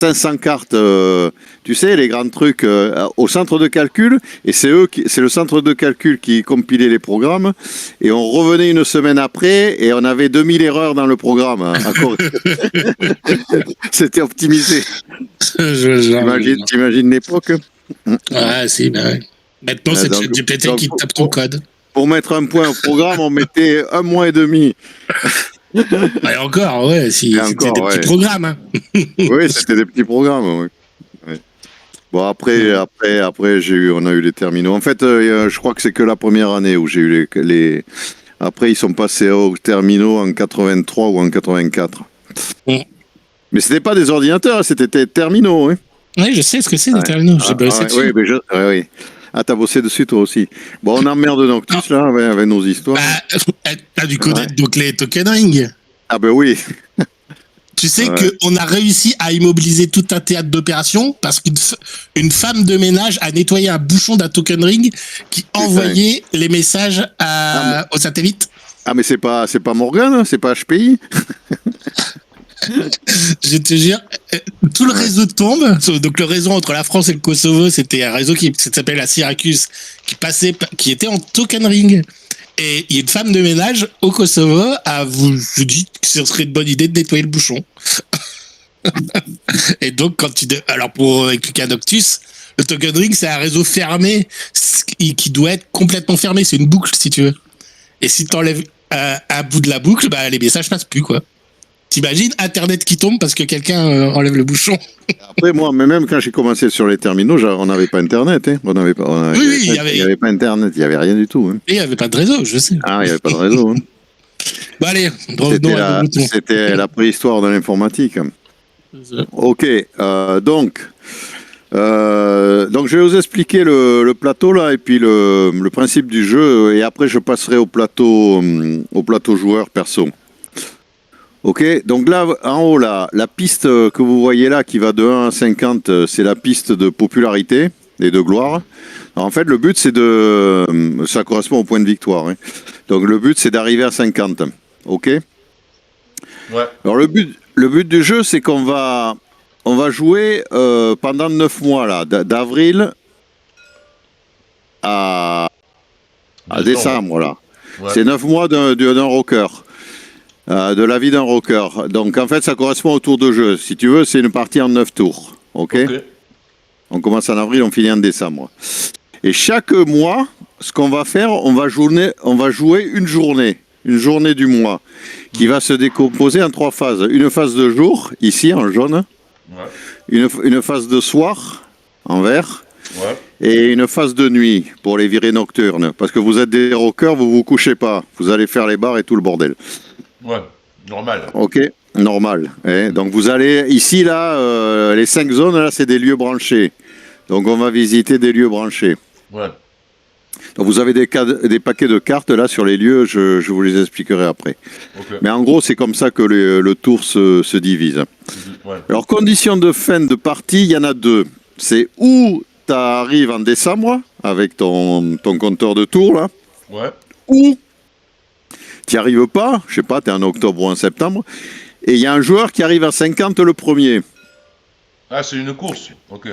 500 cartes, tu sais, les grands trucs au centre de calcul, et c'est le centre de calcul qui compilait les programmes, et on revenait une semaine après, et on avait 2000 erreurs dans le programme. C'était optimisé. T'imagines l'époque? Ouais, si, bah ouais. Maintenant, c'est ChatGPT qui tape ton code. Pour mettre un point au programme, on mettait 1 mois et demi. Et encore, ouais, c'était des petits programmes. Hein. Oui, c'était des petits programmes. Ouais. Bon, après, on a eu les terminaux. En fait, je crois que c'est que la première année où j'ai eu les. Après, ils sont passés aux terminaux en 83 ou en 84. Mais c'était pas des ordinateurs, c'était des terminaux. Hein. Oui, je sais ce que c'est des terminaux. J'ai bossé dessus. Oui. Ah, t'as bossé dessus toi aussi. Bon, on emmerde donc tous là avec nos histoires. T'as dû connaître donc les token rings. Ah ben oui. Tu sais qu'on a réussi à immobiliser tout un théâtre d'opération parce qu'une femme de ménage a nettoyé un bouchon d'un token ring qui envoyait les messages au satellite. Ah mais c'est pas Morgan, hein, c'est pas HPI. Je te jure, tout le réseau tombe. Donc le réseau entre la France et le Kosovo, c'était un réseau qui s'appelle la Syracuse, qui était en token ring. Et il y a une femme de ménage au Kosovo je dis que ce serait une bonne idée de nettoyer le bouchon. Et donc alors pour expliquer à Noctus, le token ring c'est un réseau fermé qui doit être complètement fermé. C'est une boucle si tu veux. Et si tu enlèves un bout de la boucle, les messages passent plus quoi. T'imagines Internet qui tombe parce que quelqu'un enlève le bouchon. Après, moi, même quand j'ai commencé sur les terminaux, on n'avait pas Internet. Hein. Il n'y avait pas Internet, il n'y avait rien du tout. Hein. Et il n'y avait pas de réseau, je sais. Ah, il n'y avait pas de réseau. Hein. Bon, allez, c'était la préhistoire de l'informatique. Ok, donc, je vais vous expliquer le plateau là et puis le principe du jeu. Et après, je passerai au plateau joueur perso. Ok, donc là, en haut, la piste que vous voyez là, qui va de 1 à 50, c'est la piste de popularité et de gloire. Alors, en fait, le but, ça correspond au point de victoire. Hein. Donc, le but, c'est d'arriver à 50. Ok ? Ouais. Alors, le but du jeu, c'est qu'on va jouer pendant 9 mois, là, d'avril à décembre, là. Ouais. C'est 9 mois d'un rocker. De la vie d'un rocker. Donc, en fait, ça correspond au tour de jeu. Si tu veux, c'est une partie en 9 tours. OK. On commence en avril, on finit en décembre. Et chaque mois, ce qu'on va faire, on va jouer une journée du mois, qui va se décomposer en 3 phases. Une phase de jour, ici, en jaune. Ouais. Une phase de soir, en vert. Ouais. Et une phase de nuit, pour les virées nocturnes. Parce que vous êtes des rockers, vous vous couchez pas. Vous allez faire les bars et tout le bordel. Ouais, normal. Ok, normal. Donc vous allez, ici, là, les 5 zones, là, c'est des lieux branchés. Donc on va visiter des lieux branchés. Ouais. Donc vous avez des paquets de cartes, là, sur les lieux, je vous les expliquerai après. Okay. Mais en gros, c'est comme ça que le tour se divise. Ouais. Alors, conditions de fin de partie, il y en a 2. C'est où tu arrives en décembre, avec ton compteur de tour, là. Ouais. Ou tu n'y arrives pas, je sais pas, tu es en octobre ou en septembre, et il y a un joueur qui arrive à 50 le premier. Ah, c'est une course, ok.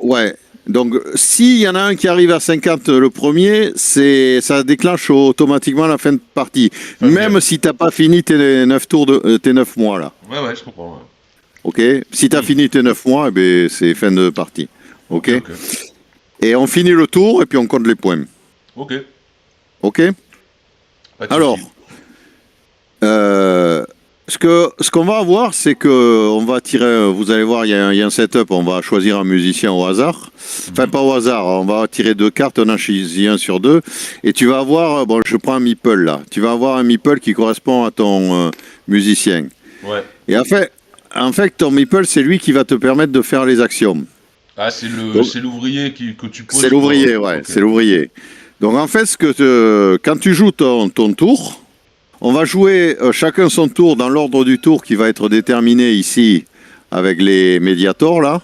Ouais, donc s'il y en a un qui arrive à 50 le premier, ça déclenche automatiquement la fin de partie. Okay. Même si tu n'as pas fini tes 9 mois là. Ouais, je comprends. Ouais. Ok, si tu as fini tes 9 mois, c'est fin de partie. Ok. Et on finit le tour et puis on compte les points. Ok. Alors, ce qu'on va avoir, c'est que on va tirer, vous allez voir, il y a un setup, on va choisir un musicien au hasard. Enfin, pas au hasard, on va tirer 2 cartes, on en choisit un sur 2. Et tu vas avoir, je prends un meeple là, tu vas avoir un meeple qui correspond à ton musicien. Ouais. Et en fait, ton meeple, c'est lui qui va te permettre de faire les actions. Ah, c'est l'ouvrier que tu poses. C'est l'ouvrier, ouais, okay. C'est l'ouvrier. Donc en fait, quand tu joues ton tour, on va jouer chacun son tour dans l'ordre du tour qui va être déterminé ici avec les médiators là,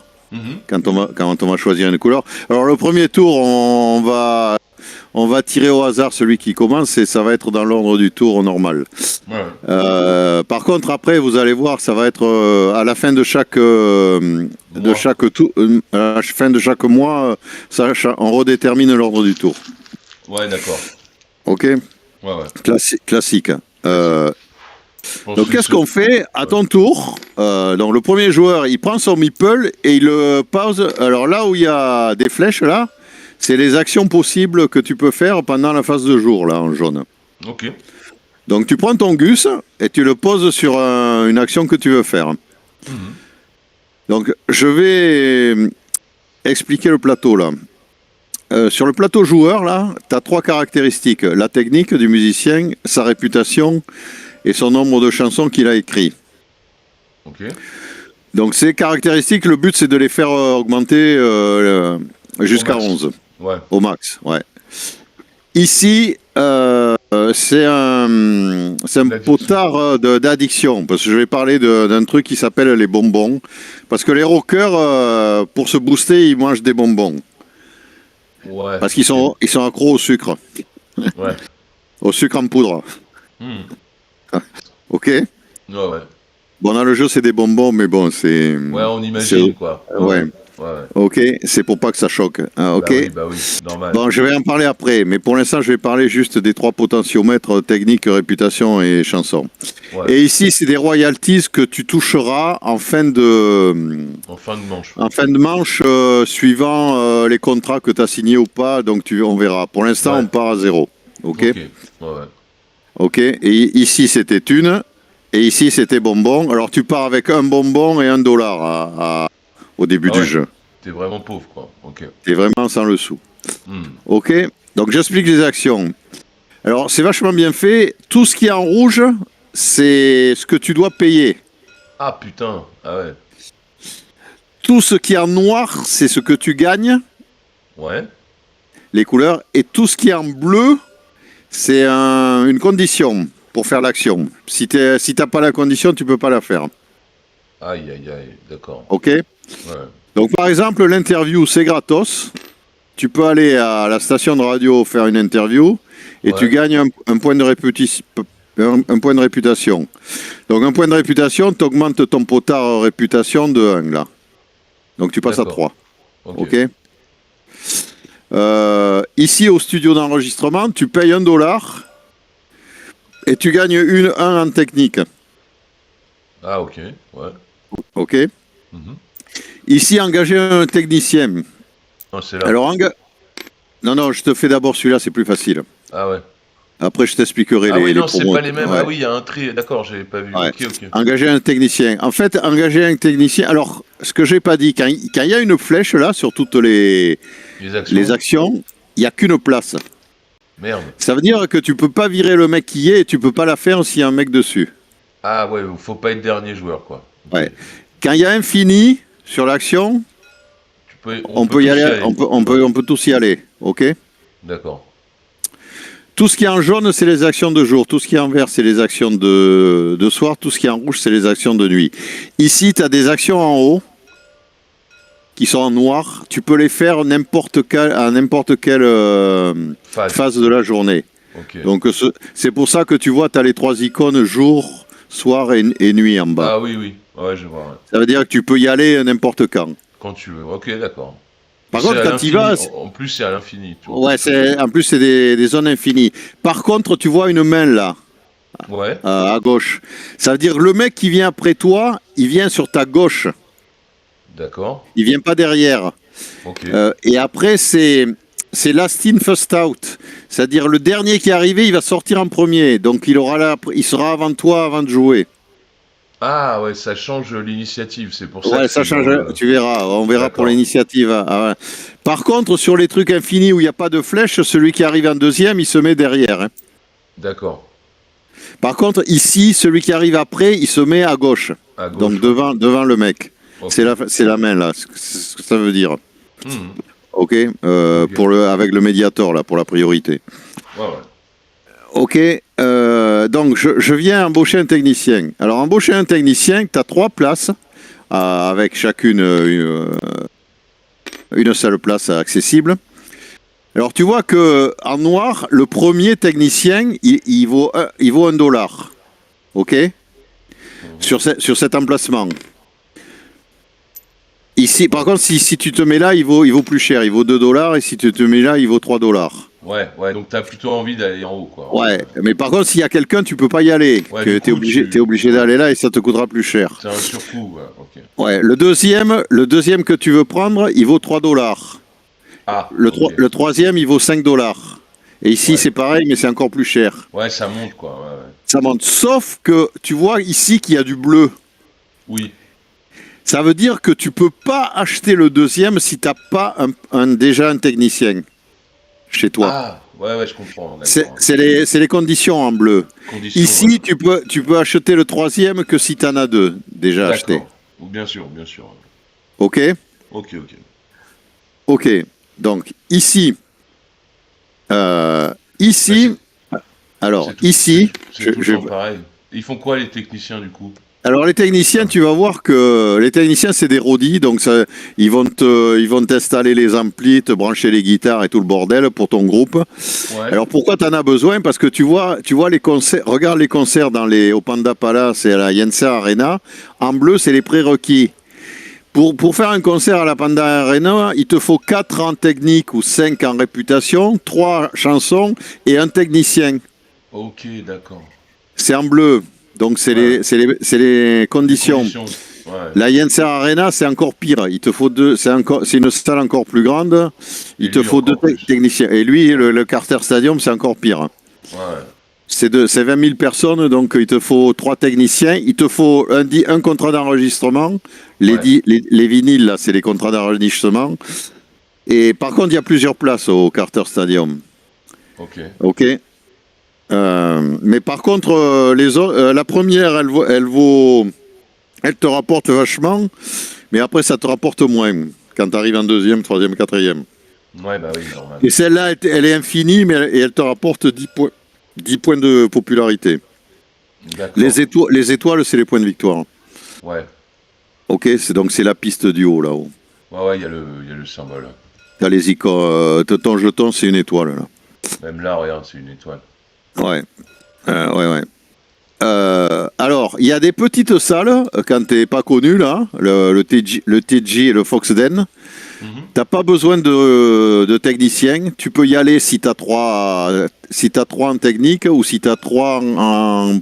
quand on va choisir une couleur. Alors le premier tour, on on va tirer au hasard celui qui commence et ça va être dans l'ordre du tour normal. Ouais. Par contre, après, vous allez voir, ça va être à la fin de chaque à la fin de chaque mois, on redétermine l'ordre du tour. Ouais, d'accord. Ok. Ouais. Classique. Bon, Donc qu'est-ce qu'on fait à ton tour? Donc le premier joueur, il prend son meeple et il le pose. Alors là où il y a des flèches là, c'est les actions possibles que tu peux faire pendant la phase de jour là en jaune. Ok. Donc tu prends ton gus et tu le poses sur une action que tu veux faire. Donc je vais expliquer le plateau là. Sur le plateau joueur là, tu as 3 caractéristiques: la technique du musicien, sa réputation et son nombre de chansons qu'il a écrit. Ok. Donc ces caractéristiques, le but c'est de les faire augmenter jusqu'à 11. Ouais. Au max, ouais. Ici, c'est un potard d'addiction, parce que je vais parler d'un truc qui s'appelle les bonbons. Parce que les rockers, pour se booster, ils mangent des bonbons. Ouais. Parce qu'ils sont accros au sucre. Ouais. Au sucre en poudre. Ok. Ouais. Bon, dans le jeu, c'est des bonbons, mais bon, c'est... Ouais, on imagine, quoi. Ouais. Ok, c'est pour pas que ça choque. Ok. Bah oui, normal. Bon, je vais en parler après, mais pour l'instant, je vais parler juste des 3 potentiomètres: technique, réputation et chanson. Ouais. Et ici, c'est des royalties que tu toucheras en fin de manche. En fin de manche, suivant les contrats que tu as signés ou pas, donc on verra. Pour l'instant, on part à 0. Ok. Ok. Et ici, c'était thune. Et ici, c'était bonbon. Alors, tu pars avec un bonbon et $1 au début du jeu. T'es vraiment pauvre, quoi. Ok. T'es vraiment sans le sou. Ok. Donc, j'explique les actions. Alors, c'est vachement bien fait. Tout ce qui est en rouge, c'est ce que tu dois payer. Ah, putain. Ah ouais. Tout ce qui est en noir, c'est ce que tu gagnes. Ouais. Les couleurs. Et tout ce qui est en bleu, c'est une condition pour faire l'action. Si t'as pas la condition, tu peux pas la faire. Aïe, d'accord. Ok. Ouais. Donc par exemple, l'interview, c'est gratos. Tu peux aller à la station de radio faire une interview et tu gagnes un point de réputation. Un point de réputation. Donc un point de réputation, tu augmentes ton potard réputation de 1 là. Donc tu passes à 3. Ok. Ici au studio d'enregistrement, tu payes $1 et tu gagnes 1 en technique. Ah ok, ouais. Ok. Ici, engager un technicien. Non, c'est là. Alors, non, je te fais d'abord celui-là, c'est plus facile. Ah ouais. Après, je t'expliquerai les promos. c'est pas les mêmes. Ouais. Ah oui, il y a un tri. D'accord, j'avais pas vu. Ouais. Ok. Engager un technicien. En fait, engager un technicien... Alors, ce que j'ai pas dit, quand il y a une flèche, là, sur toutes les actions, il n'y a qu'une place. Merde. Ça veut dire que tu peux pas virer le mec qui y est et tu peux pas la faire s'il y a un mec dessus. Ah ouais, faut pas être dernier joueur, quoi. Ouais. Quand il y a infini sur l'action, on peut y aller. On peut tous y aller. Ok. D'accord. Tout ce qui est en jaune, c'est les actions de jour. Tout ce qui est en vert, c'est les actions de soir. Tout ce qui est en rouge, c'est les actions de nuit. Ici, tu as des actions en haut qui sont en noir. Tu peux les faire à n'importe quelle phase de la journée. Okay. Donc, c'est pour ça que tu vois, tu as les 3 icônes jour, soir et nuit en bas. Ah oui. Ouais, je vois. Ouais. Ça veut dire que tu peux y aller n'importe quand. Quand tu veux. Ok, d'accord. Par contre, quand tu vas... En plus, c'est à l'infini. Ouais, en plus, c'est des zones infinies. Par contre, tu vois une main là, à gauche. Ça veut dire que le mec qui vient après toi, il vient sur ta gauche. D'accord. Il vient pas derrière. Okay. Et après, c'est last in, first out. C'est-à-dire le dernier qui est arrivé, il va sortir en premier. Donc, il sera avant toi, avant de jouer. Ah ouais, ça change l'initiative, c'est pour ça. Ouais, ça change, tu verras, on verra pour l'initiative. Ah, ouais. Par contre, sur les trucs infinis où il n'y a pas de flèche, celui qui arrive en deuxième, il se met derrière. Hein. D'accord. Par contre, ici, celui qui arrive après, il se met à gauche. Donc devant le mec. Okay. C'est la main là, c'est ce que ça veut dire. Ok, avec le médiator là, pour la priorité. Ouais. Ok, donc je viens embaucher un technicien. Alors embaucher un technicien, tu as 3 places, avec chacune une seule place accessible. Alors tu vois que en noir, le premier technicien, il vaut $1. OK? Sur cet emplacement. Ici, par contre, si tu te mets là, il vaut plus cher. Il vaut $2. Et si tu te mets là, il vaut $3. Ouais, donc t'as plutôt envie d'aller en haut, quoi. Ouais, mais par contre, s'il y a quelqu'un, tu peux pas y aller. Ouais, Que t'es obligé d'aller là et ça te coûtera plus cher. C'est un surcoût, ouais, ok. Ouais, le deuxième que tu veux prendre, il vaut $3. Ah, Le troisième, il vaut $5. Et ici, c'est pareil, mais c'est encore plus cher. Ouais, ça monte, quoi. Ouais. Ça monte. Sauf que tu vois ici qu'il y a du bleu. Oui. Ça veut dire que tu peux pas acheter le deuxième si tu n'as pas déjà un technicien chez toi. Ah, ouais, je comprends. C'est les conditions en bleu. Ici, tu peux acheter le troisième que si tu en as deux déjà achetés. Bien sûr. OK. OK. Donc, ici... C'est tout le temps pareil. Ils font quoi, les techniciens, du coup? Alors les techniciens, tu vas voir que les techniciens c'est des rodis, donc ils vont t'installer les amplis, te brancher les guitares et tout le bordel pour ton groupe. Ouais. Alors pourquoi t'en as besoin? Parce que tu vois les concerts, regarde les concerts au Panda Palace et à la Yenser Arena. En bleu, c'est les prérequis. Pour faire un concert à la Panda Arena, il te faut 4 en technique ou 5 en réputation, 3 chansons et un technicien. Ok, d'accord. C'est en bleu. Donc c'est les conditions. Ouais. La Yenser Arena, c'est encore pire. Il te faut c'est une salle encore plus grande. Il te faut 2 techniciens. Et lui, le Carter Stadium, c'est encore pire. Ouais. C'est 20 000 personnes, donc il te faut 3 techniciens. Il te faut un contrat d'enregistrement. Les vinyles, là, c'est les contrats d'enregistrement. Et par contre, il y a plusieurs places au Carter Stadium. Ok. Mais par contre, la première, elle te rapporte vachement, mais après, ça te rapporte moins quand tu arrives en deuxième, troisième, quatrième. Ouais, bah oui, normal. Et celle-là, elle est infinie, mais elle te rapporte 10 points de popularité. Les étoiles, c'est les points de victoire. Ouais. Ok, c'est la piste du haut, là-haut. Ouais, il y a le symbole. T'as les icônes. Ton jeton, c'est une étoile, là. Même là, regarde, c'est une étoile. Ouais. Alors, il y a des petites salles, quand t'es pas connu, là, le TG et le Foxden. T'as pas besoin de technicien. Tu peux y aller si t'as 3 en technique ou si t'as 3 en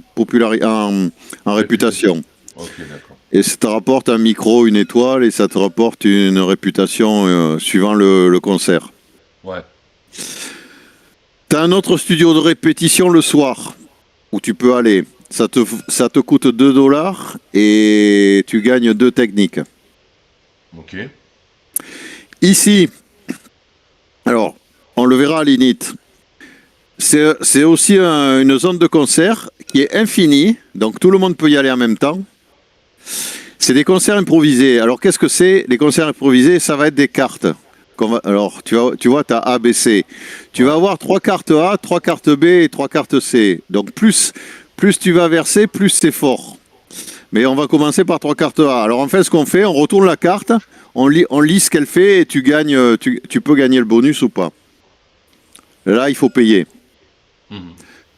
réputation. Ok, d'accord. Et ça te rapporte un micro, une étoile, et ça te rapporte une réputation suivant le concert. Ouais. T'as un autre studio de répétition le soir où tu peux aller. Ça te coûte $2 et tu gagnes 2 techniques. Ok. Ici, alors, on le verra à l'INIT. C'est aussi une zone de concert qui est infinie, donc tout le monde peut y aller en même temps. C'est des concerts improvisés. Alors, qu'est-ce que c'est? Les concerts improvisés, ça va être des cartes. Alors, tu vois, tu as A, B, C. Tu vas avoir 3 cartes A, 3 cartes B et 3 cartes C. Donc, plus tu vas verser, plus c'est fort. Mais on va commencer par 3 cartes A. Alors, en fait, ce qu'on fait, on retourne la carte, on lit ce qu'elle fait et tu peux gagner le bonus ou pas. Là, il faut payer.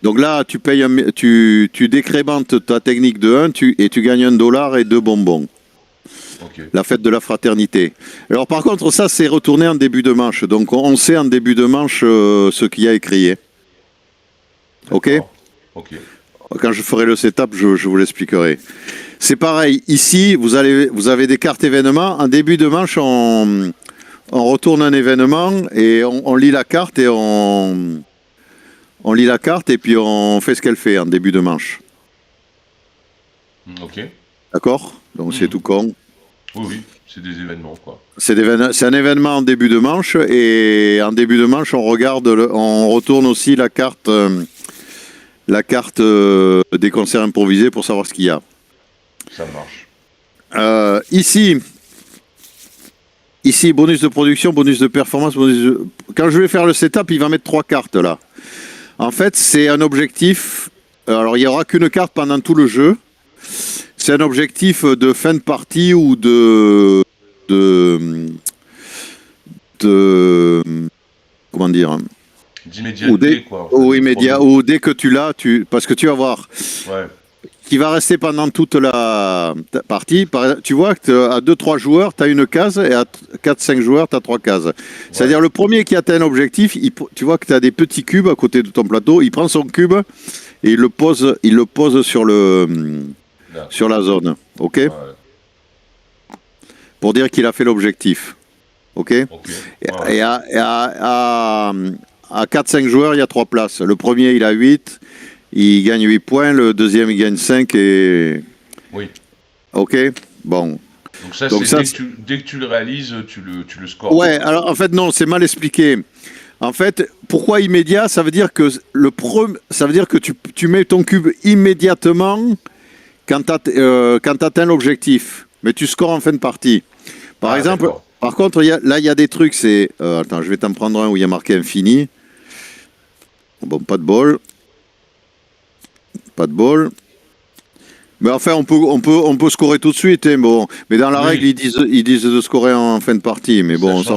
Donc là, tu payes tu décrémentes ta technique de 1 et tu gagnes $1 et 2 bonbons. Okay. La fête de la fraternité. Alors par contre, ça c'est retourné en début de manche. Donc on sait en début de manche ce qu'il y a écrit. Ok. Quand je ferai le setup, je vous l'expliquerai. C'est pareil. Ici, vous avez des cartes événements. En début de manche, on retourne un événement et on lit la carte et on lit la carte et puis on fait ce qu'elle fait en début de manche. Ok. D'accord. Donc c'est tout con. Oui, c'est des événements, quoi. C'est un événement en début de manche, et en début de manche, on retourne aussi la carte des concerts improvisés pour savoir ce qu'il y a. Ça marche. Ici, bonus de production, bonus de performance, Quand je vais faire le setup, il va mettre 3 cartes, là. En fait, c'est un objectif... Alors, il n'y aura qu'une carte pendant tout le jeu. C'est un objectif de fin de partie ou de comment comment dire, d'immédiateté, quoi. En fait, ou immédiat, ou dès que tu l'as, parce que tu vas voir, Ouais. qui va rester pendant toute la partie. Tu vois que à 2-3 joueurs, tu as une case, et à 4-5 joueurs, tu as 3 cases. C'est-à-dire le premier qui atteint l'objectif, tu vois que tu as des petits cubes à côté de ton plateau, il prend son cube et il le pose sur la zone. OK, Ouais. pour dire qu'il a fait l'objectif. OK, Ok. Et à 4-5 joueurs, il y a 3 places. Le premier, il a 8. Il gagne 8 points, le deuxième il gagne 5 et... Oui. OK, bon. Donc ça, dès que tu le réalises, tu le scores. Ouais, alors en fait non, c'est mal expliqué. En fait, pourquoi immédiat? Ça veut dire que tu mets ton cube immédiatement quand tu atteins l'objectif. Mais tu scores en fin de partie. Par exemple, d'accord. par contre, il y a des trucs, c'est... attends, je vais t'en prendre un où il y a marqué infini. Bon, pas de bol. Pas de bol. Mais enfin, on peut scorer tout de suite. Hein, bon. Mais dans la règle, ils disent de scorer en fin de partie. Mais bon, ça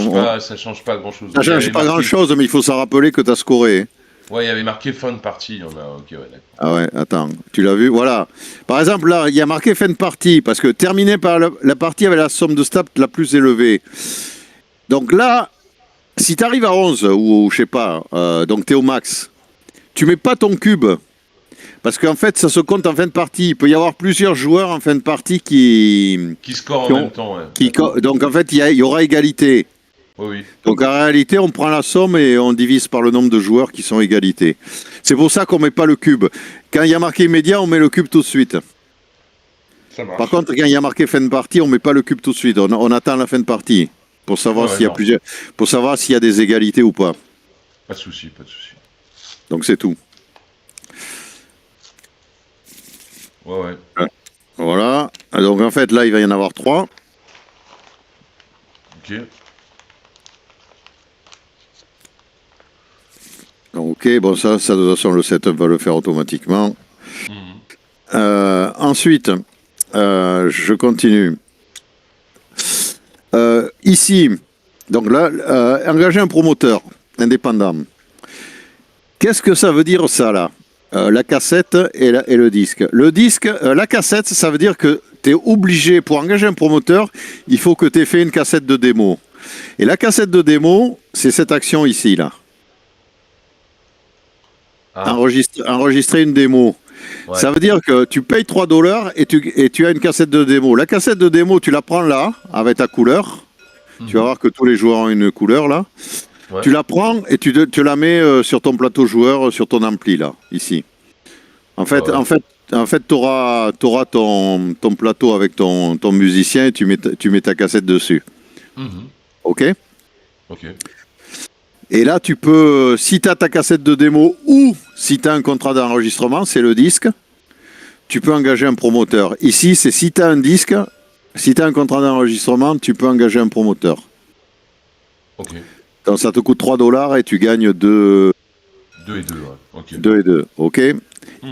change pas grand-chose. Ça change pas grand-chose, mais il faut s'en rappeler que tu as scoré. Ouais, il y avait marqué fin de partie. Ok, ouais, d'accord. Ah ouais, attends, tu l'as vu? Voilà. Par exemple, là, il y a marqué fin de partie, parce que terminé par la partie avec la somme de stats la plus élevée. Donc là, si tu arrives à 11, ou je sais pas, donc tu es au max, tu mets pas ton cube. Parce qu'en fait, ça se compte en fin de partie. Il peut y avoir plusieurs joueurs en fin de partie qui scorent en même temps, ouais. donc en fait, il y aura égalité. Oui. Donc en réalité, on prend la somme et on divise par le nombre de joueurs qui sont égalité. C'est pour ça qu'on ne met pas le cube. Quand il y a marqué immédiat, on met le cube tout de suite. Ça marche. Par contre, quand il y a marqué fin de partie, on ne met pas le cube tout de suite. On attend la fin de partie pour savoir pour savoir s'il y a des égalités ou pas. Pas de souci, pas de souci. Donc c'est tout. Ouais. Voilà. Donc en fait, là, il va y en avoir 3. Ok. Ok, bon, ça, de toute façon, le setup va le faire automatiquement. Ensuite, je continue. Ici, donc là, engager un promoteur indépendant. Qu'est-ce que ça veut dire, ça, là? La cassette et le disque. Le disque, la cassette, ça veut dire que tu es obligé, pour engager un promoteur, il faut que tu aies fait une cassette de démo. Et la cassette de démo, c'est cette action ici, là. Enregistrer une démo. Ouais. Ça veut dire que tu payes $3 et tu as une cassette de démo. La cassette de démo, tu la prends là, avec ta couleur. Tu vas voir que tous les joueurs ont une couleur, là. Ouais. Tu la prends et tu la mets sur ton plateau joueur, sur ton ampli, là, ici. En fait, tu auras ton plateau avec ton musicien et tu mets ta cassette dessus. OK? OK. Et là, tu peux, si tu as ta cassette de démo ou si tu as un contrat d'enregistrement, c'est le disque, tu peux engager un promoteur. Ici, c'est si tu as un disque, si tu as un contrat d'enregistrement, tu peux engager un promoteur. OK. Donc ça te coûte $3 et tu gagnes 2 et 2, ouais. Okay. 2 et 2, OK.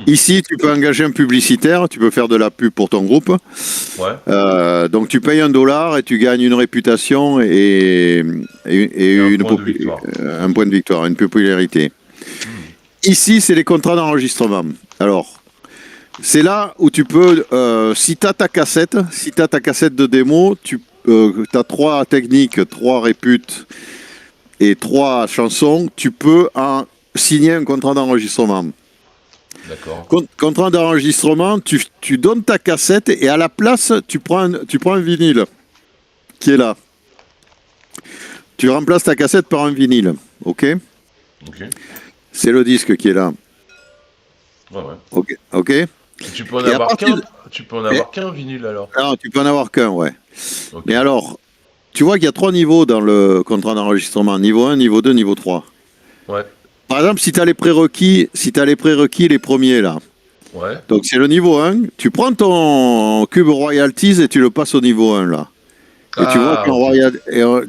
Ici, tu peux engager un publicitaire, tu peux faire de la pub pour ton groupe. Ouais. Donc tu payes $1 et tu gagnes une réputation et un point de victoire, une popularité. Ici, c'est les contrats d'enregistrement. Alors, c'est là où tu peux, si tu as ta cassette de démo, tu as 3 techniques, 3 réputes et 3 chansons, tu peux signer un contrat d'enregistrement. D'accord. Contrat d'enregistrement, tu donnes ta cassette et à la place, tu prends un vinyle qui est là. Tu remplaces ta cassette par un vinyle, OK? OK. C'est le disque qui est là. Ouais. OK. Et tu peux en avoir qu'un. Tu peux en avoir qu'un vinyle alors. Non, tu peux en avoir qu'un, ouais. Okay. Mais alors, tu vois qu'il y a 3 niveaux dans le contrat d'enregistrement. Niveau 1, niveau 2, niveau 3. Ouais. Par exemple, si tu as les prérequis, les premiers là. Ouais. Donc c'est le niveau 1, tu prends ton cube royalties et tu le passes au niveau 1 là. Et tu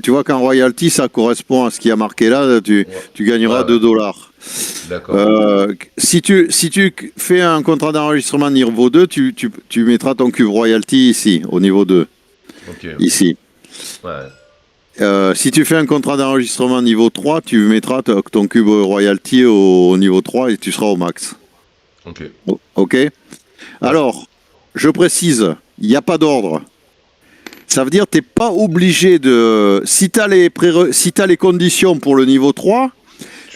vois qu'en royalty, ça correspond à ce qui a marqué là, tu gagneras $2. D'accord. Si tu fais un contrat d'enregistrement niveau 2, tu mettras ton cube royalty ici, au niveau 2. Ok. Ici. Ouais. Si tu fais un contrat d'enregistrement niveau 3, tu mettras ton cube royalty au niveau 3 et tu seras au max. Ok. Ok. Alors, je précise, il n'y a pas d'ordre. Ça veut dire que tu n'es pas obligé de... Si tu as les conditions pour le niveau 3,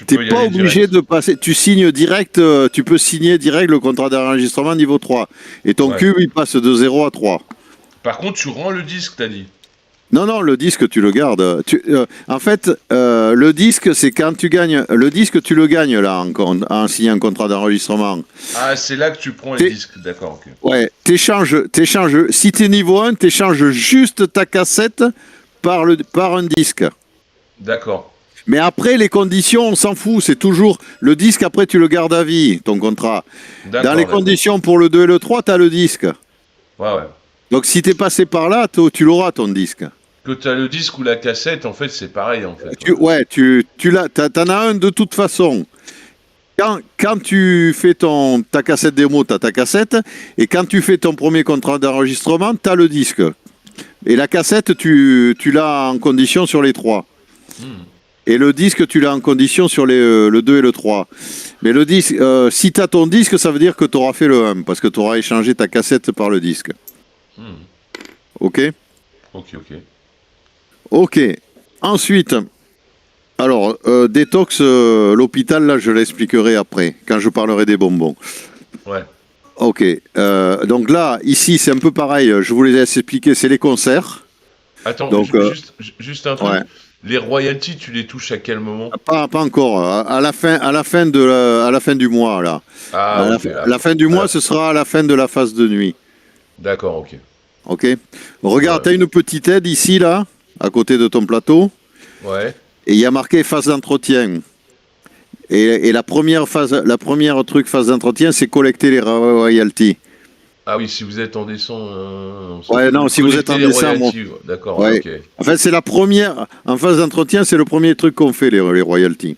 tu n'es pas obligé de passer... Tu signes direct, tu peux signer direct le contrat d'enregistrement niveau 3. Et ton cube, il passe de 0 à 3. Par contre, tu rends le disque, t'as dit. Non, le disque, tu le gardes. En fait, le disque, c'est quand tu gagnes... Le disque, tu le gagnes, là, en signant un contrat d'enregistrement. Ah, c'est là que tu prends les disques, d'accord. Okay. Ouais, t'échanges. Si t'es niveau 1, t'échanges juste ta cassette par un disque. D'accord. Mais après, les conditions, on s'en fout. C'est toujours... Le disque, après, tu le gardes à vie, ton contrat. Dans les conditions pour le 2 et le 3, t'as le disque. Ouais. Donc, si t'es passé par là, tu l'auras, ton disque. Que tu as le disque ou la cassette, en fait, c'est pareil, en fait. T'en as un de toute façon. Quand tu fais ta cassette démo, tu as ta cassette. Et quand tu fais ton premier contrat d'enregistrement, tu as le disque. Et la cassette, tu l'as en condition sur les 3. Et le disque, tu l'as en condition sur le 2 et le 3. Mais le disque, si tu as ton disque, ça veut dire que tu auras fait le 1. Parce que tu auras échangé ta cassette par le disque. Ok. Ok. Ensuite, alors, détox, l'hôpital, là, je l'expliquerai après, quand je parlerai des bonbons. Ouais. Ok. Donc là, ici, c'est un peu pareil. Je vous les laisse expliquer. C'est les concerts. Attends, donc, juste un truc. Ouais. Les royalties, tu les touches à quel moment ? Pas encore. À la fin du mois, là. La fin du mois, ce sera à la fin de la phase de nuit. D'accord, ok. Ok. Regarde, tu as une petite aide ici, là, à côté de ton plateau. Ouais. Et il y a marqué phase d'entretien. Et la première phase d'entretien, c'est collecter les royalties. Ah oui, si vous êtes en décembre. Si vous êtes en décembre. D'accord, ouais. Ok. En fait, c'est la première. En phase d'entretien, c'est le premier truc qu'on fait, les royalties.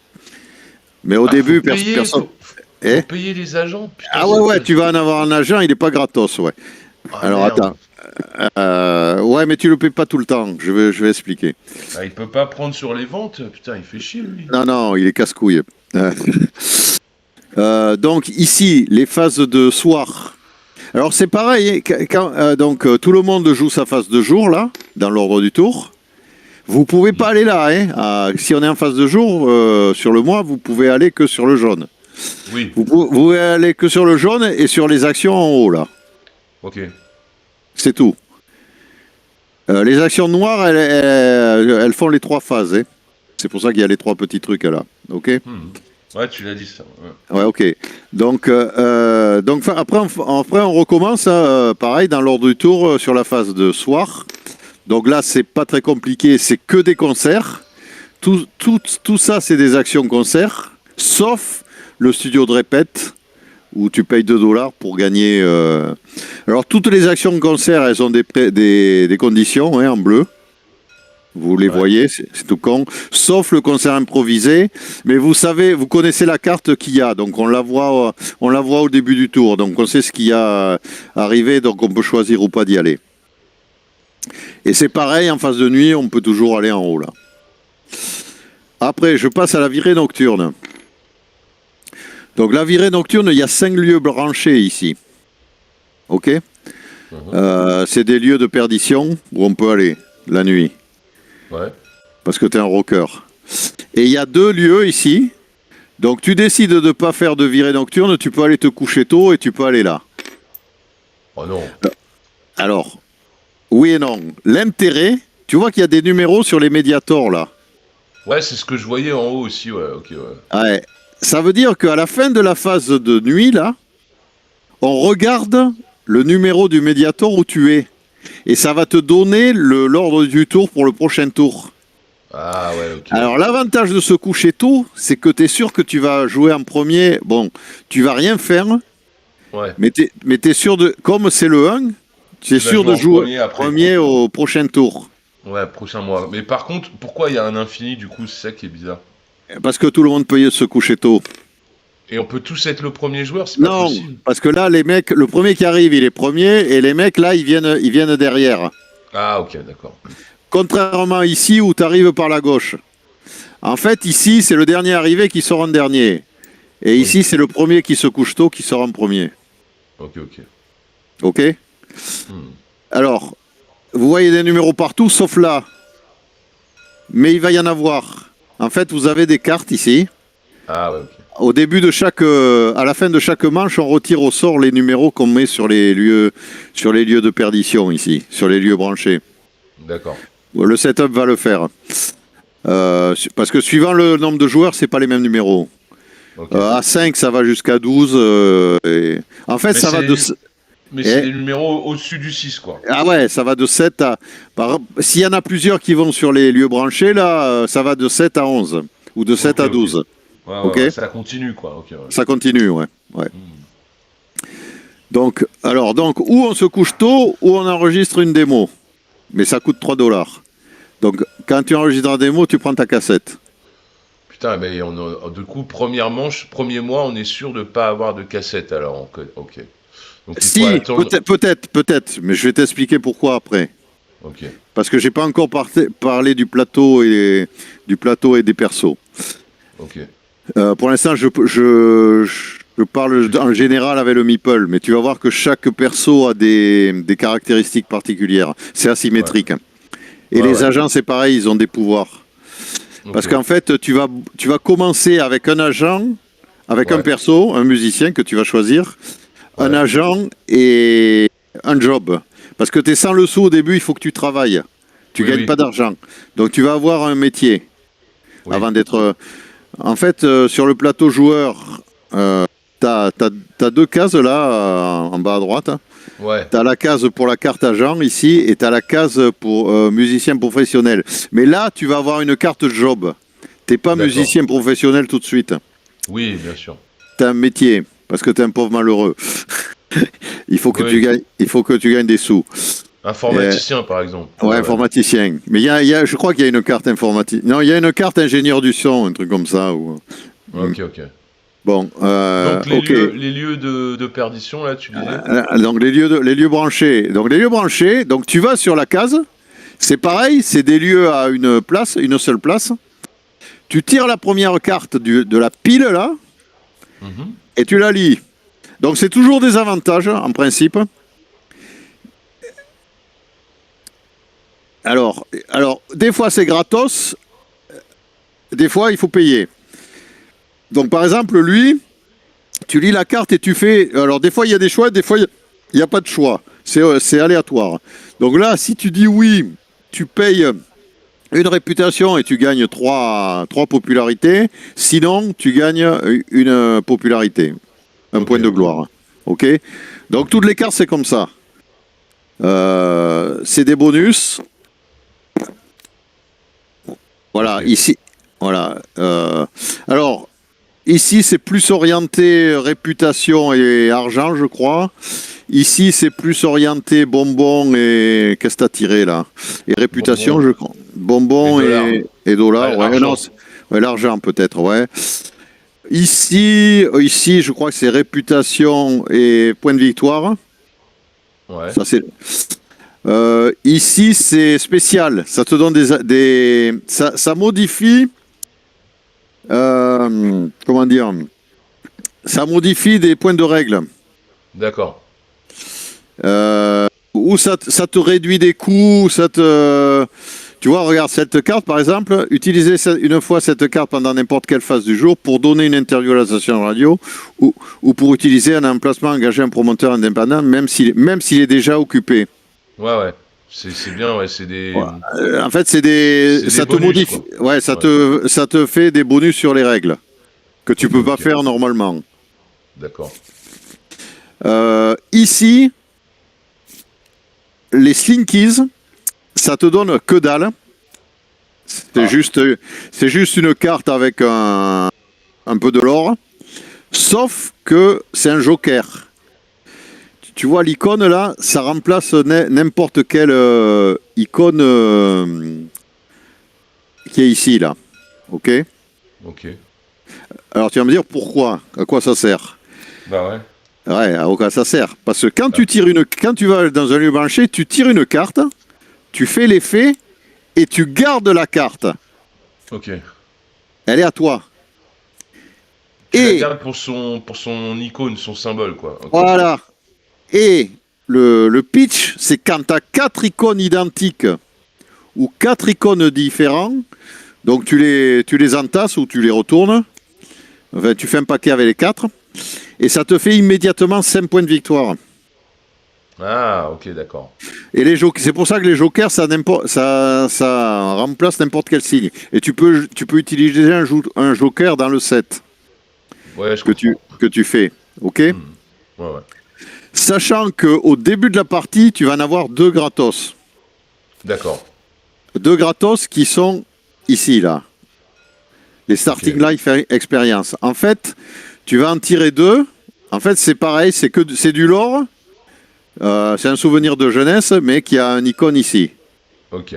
Mais au début, personne. Faut payer les agents. Putain, tu vas en avoir un agent, il n'est pas gratos, ouais. Alors merde. Attends. Mais tu le payes pas tout le temps. Je vais expliquer. Ah, il peut pas prendre sur les ventes. Putain, il fait chier lui. Non, il est casse-couille. Donc ici, les phases de soir. Alors c'est pareil. Donc tout le monde joue sa phase de jour là, dans l'ordre du tour. Vous pouvez pas aller là. Si on est en phase de jour sur le mois, vous pouvez aller que sur le jaune. Oui. Vous pouvez aller que sur le jaune et sur les actions en haut là. Ok. C'est tout. Les actions noires, elles font les 3 phases. C'est pour ça qu'il y a les 3 petits trucs là. Ok. Ouais, tu l'as dit ça. Ouais, ok. Donc après, on recommence pareil dans l'ordre du tour sur la phase de soir. Donc là, c'est pas très compliqué, c'est que des concerts. Tout ça, c'est des actions concerts, sauf le studio de répète où tu payes $2 pour gagner. Alors toutes les actions concert, elles ont des conditions en bleu. Vous les voyez, c'est tout con. Sauf le concert improvisé. Mais vous connaissez la carte qu'il y a. Donc on la voit au début du tour. Donc on sait ce qu'il y a arrivé. Donc on peut choisir ou pas d'y aller. Et c'est pareil, en phase de nuit, on peut toujours aller en haut là. Après, je passe à la virée nocturne. Donc la virée nocturne, il y a 5 lieux branchés ici. Ok. C'est des lieux de perdition où on peut aller la nuit. Ouais. Parce que tu es un rocker. Et il y a 2 lieux ici. Donc tu décides de ne pas faire de virée nocturne, tu peux aller te coucher tôt et tu peux aller là. Oh non. Alors, oui et non. L'intérêt, tu vois qu'il y a des numéros sur les médiators là. Ouais, c'est ce que je voyais en haut aussi, ouais. Ok, ouais. Ouais. Ça veut dire qu'à la fin de la phase de nuit là, on regarde le numéro du médiator où tu es. Et ça va te donner l'ordre du tour pour le prochain tour. Ah ouais, ok. Alors l'avantage de se coucher tôt, c'est que tu es sûr que tu vas jouer en premier. Bon, tu vas rien faire. Ouais. Mais tu es sûr de... Comme c'est le 1, tu es sûr de jouer premier au prochain tour. Ouais, prochain mois. Mais par contre, pourquoi il y a un infini du coup? C'est ça qui est bizarre. Parce que tout le monde peut se coucher tôt. Et on peut tous être le premier joueur, c'est pas possible. Non, parce que là, les mecs, le premier qui arrive, il est premier, et les mecs, là, ils viennent derrière. Ah, ok, d'accord. Contrairement ici où tu arrives par la gauche. En fait, ici, c'est le dernier arrivé qui sort en dernier. Et ici, c'est le premier qui se couche tôt qui sort en premier. Ok. Ok. Alors, vous voyez des numéros partout, sauf là. Mais il va y en avoir. En fait, vous avez des cartes ici. Ah ouais, ok. Au début de à la fin de chaque manche, on retire au sort les numéros qu'on met sur les lieux de perdition ici, sur les lieux branchés. D'accord. Le setup va le faire. Parce que suivant le nombre de joueurs, c'est pas les mêmes numéros. Okay. À 5, ça va jusqu'à 12. En fait, ça va de... Mais c'est les numéros au-dessus du 6, quoi. Ah ouais, ça va de 7 à... S'il y en a plusieurs qui vont sur les lieux branchés, là, ça va de 7 à 11. Ou de 7 à 12. Ouais, ça continue, quoi. Okay, ouais. Ça continue, ouais. Donc, où on se couche tôt, où on enregistre une démo. Mais ça coûte $3. Donc, quand tu enregistres la démo, tu prends ta cassette. Putain, mais du coup, premier mois, on est sûr de ne pas avoir de cassette, alors. Ok. Donc, si, peut-être, mais je vais t'expliquer pourquoi après. Ok. Parce que j'ai pas encore parlé du plateau et des persos. Ok. Pour l'instant, je parle en général avec le meeple, mais tu vas voir que chaque perso a des caractéristiques particulières. C'est asymétrique. Ouais. Et les agents, c'est pareil, ils ont des pouvoirs. Okay. Parce qu'en fait, tu vas commencer avec un agent, avec un perso, un musicien que tu vas choisir, un agent et un job. Parce que tu es sans le sou au début, il faut que tu travailles. Tu gagnes pas d'argent. Donc tu vas avoir un métier avant d'être... En fait, sur le plateau joueur, t'as 2 cases là, en bas à droite. Ouais. T'as la case pour la carte agent ici et t'as la case pour musicien professionnel. Mais là, tu vas avoir une carte job. T'es pas musicien professionnel tout de suite. Oui, bien sûr. T'as un métier, parce que t'es un pauvre malheureux. il faut que tu gagnes des sous. Informaticien, par exemple. Ouais, informaticien. Mais je crois qu'il y a une carte informatique. Non, il y a une carte ingénieur du son, un truc comme ça. Ok. Bon. Donc les lieux de perdition, là, tu disais. Donc les lieux branchés. Donc tu vas sur la case. C'est pareil, c'est des lieux à une seule place. Tu tires la première carte de la pile là, et tu la lis. Donc c'est toujours des avantages en principe. Alors, des fois c'est gratos, des fois il faut payer. Donc par exemple, lui, tu lis la carte et tu fais... Alors des fois il y a des choix, des fois il n'y a pas de choix. C'est aléatoire. Donc là, si tu dis oui, tu payes une réputation et tu gagnes 3 popularités. Sinon, tu gagnes une popularité, un point de gloire. Ok. Donc toutes les cartes c'est comme ça. C'est des bonus. Voilà, ici, voilà. Alors, ici, c'est plus orienté réputation et argent, je crois. Ici, c'est plus orienté bonbons et... Qu'est-ce que t'as tiré, là? Et réputation, je crois. Bonbons et dollars. Ouais, l'argent, peut-être, ouais. Ici, je crois que c'est réputation et point de victoire. Ouais. Ça, c'est... ici, c'est spécial. Ça te donne ça modifie... comment dire? Ça modifie des points de règle. D'accord. Ou ça te réduit des coûts, tu vois, regarde, cette carte, par exemple, utilisez une fois cette carte pendant n'importe quelle phase du jour pour donner une interview à la station radio ou pour utiliser un emplacement, engager un promoteur indépendant, même s'il est déjà occupé. Ouais. C'est bien, ouais, c'est des... en fait, ça te bonus, modifie. Ouais, ça te fait des bonus sur les règles que tu peux pas faire normalement. D'accord. Ici, les slinkies, ça te donne que dalle. C'est juste une carte avec un peu de l'or. Sauf que c'est un joker. Tu vois l'icône là, ça remplace n'importe quelle icône qui est ici là. Ok. Alors tu vas me dire pourquoi, à quoi ça sert? Bah ouais. Ouais, à quoi ça sert? Parce que quand tu vas dans un lieu branché, tu tires une carte, tu fais l'effet et tu gardes la carte. Ok. Elle est à toi. Tu la gardes pour son icône, son symbole, quoi. Okay. Voilà. Et le pitch, c'est quand tu as 4 icônes identiques ou 4 icônes différentes, donc tu les entasses ou tu les retournes. Enfin, tu fais un paquet avec les 4 et ça te fait immédiatement 5 points de victoire. Ah, ok, d'accord. Et c'est pour ça que les jokers, ça remplace n'importe quel signe. Et tu peux utiliser un joker dans le set que tu fais. Ok. Ouais. Sachant qu'au début de la partie, tu vas en avoir 2 gratos. D'accord. 2 gratos qui sont ici, là. Les Starting Life Experience. En fait, tu vas en tirer 2. En fait, c'est pareil, c'est du lore. C'est un souvenir de jeunesse, mais qui a un icône ici. Ok.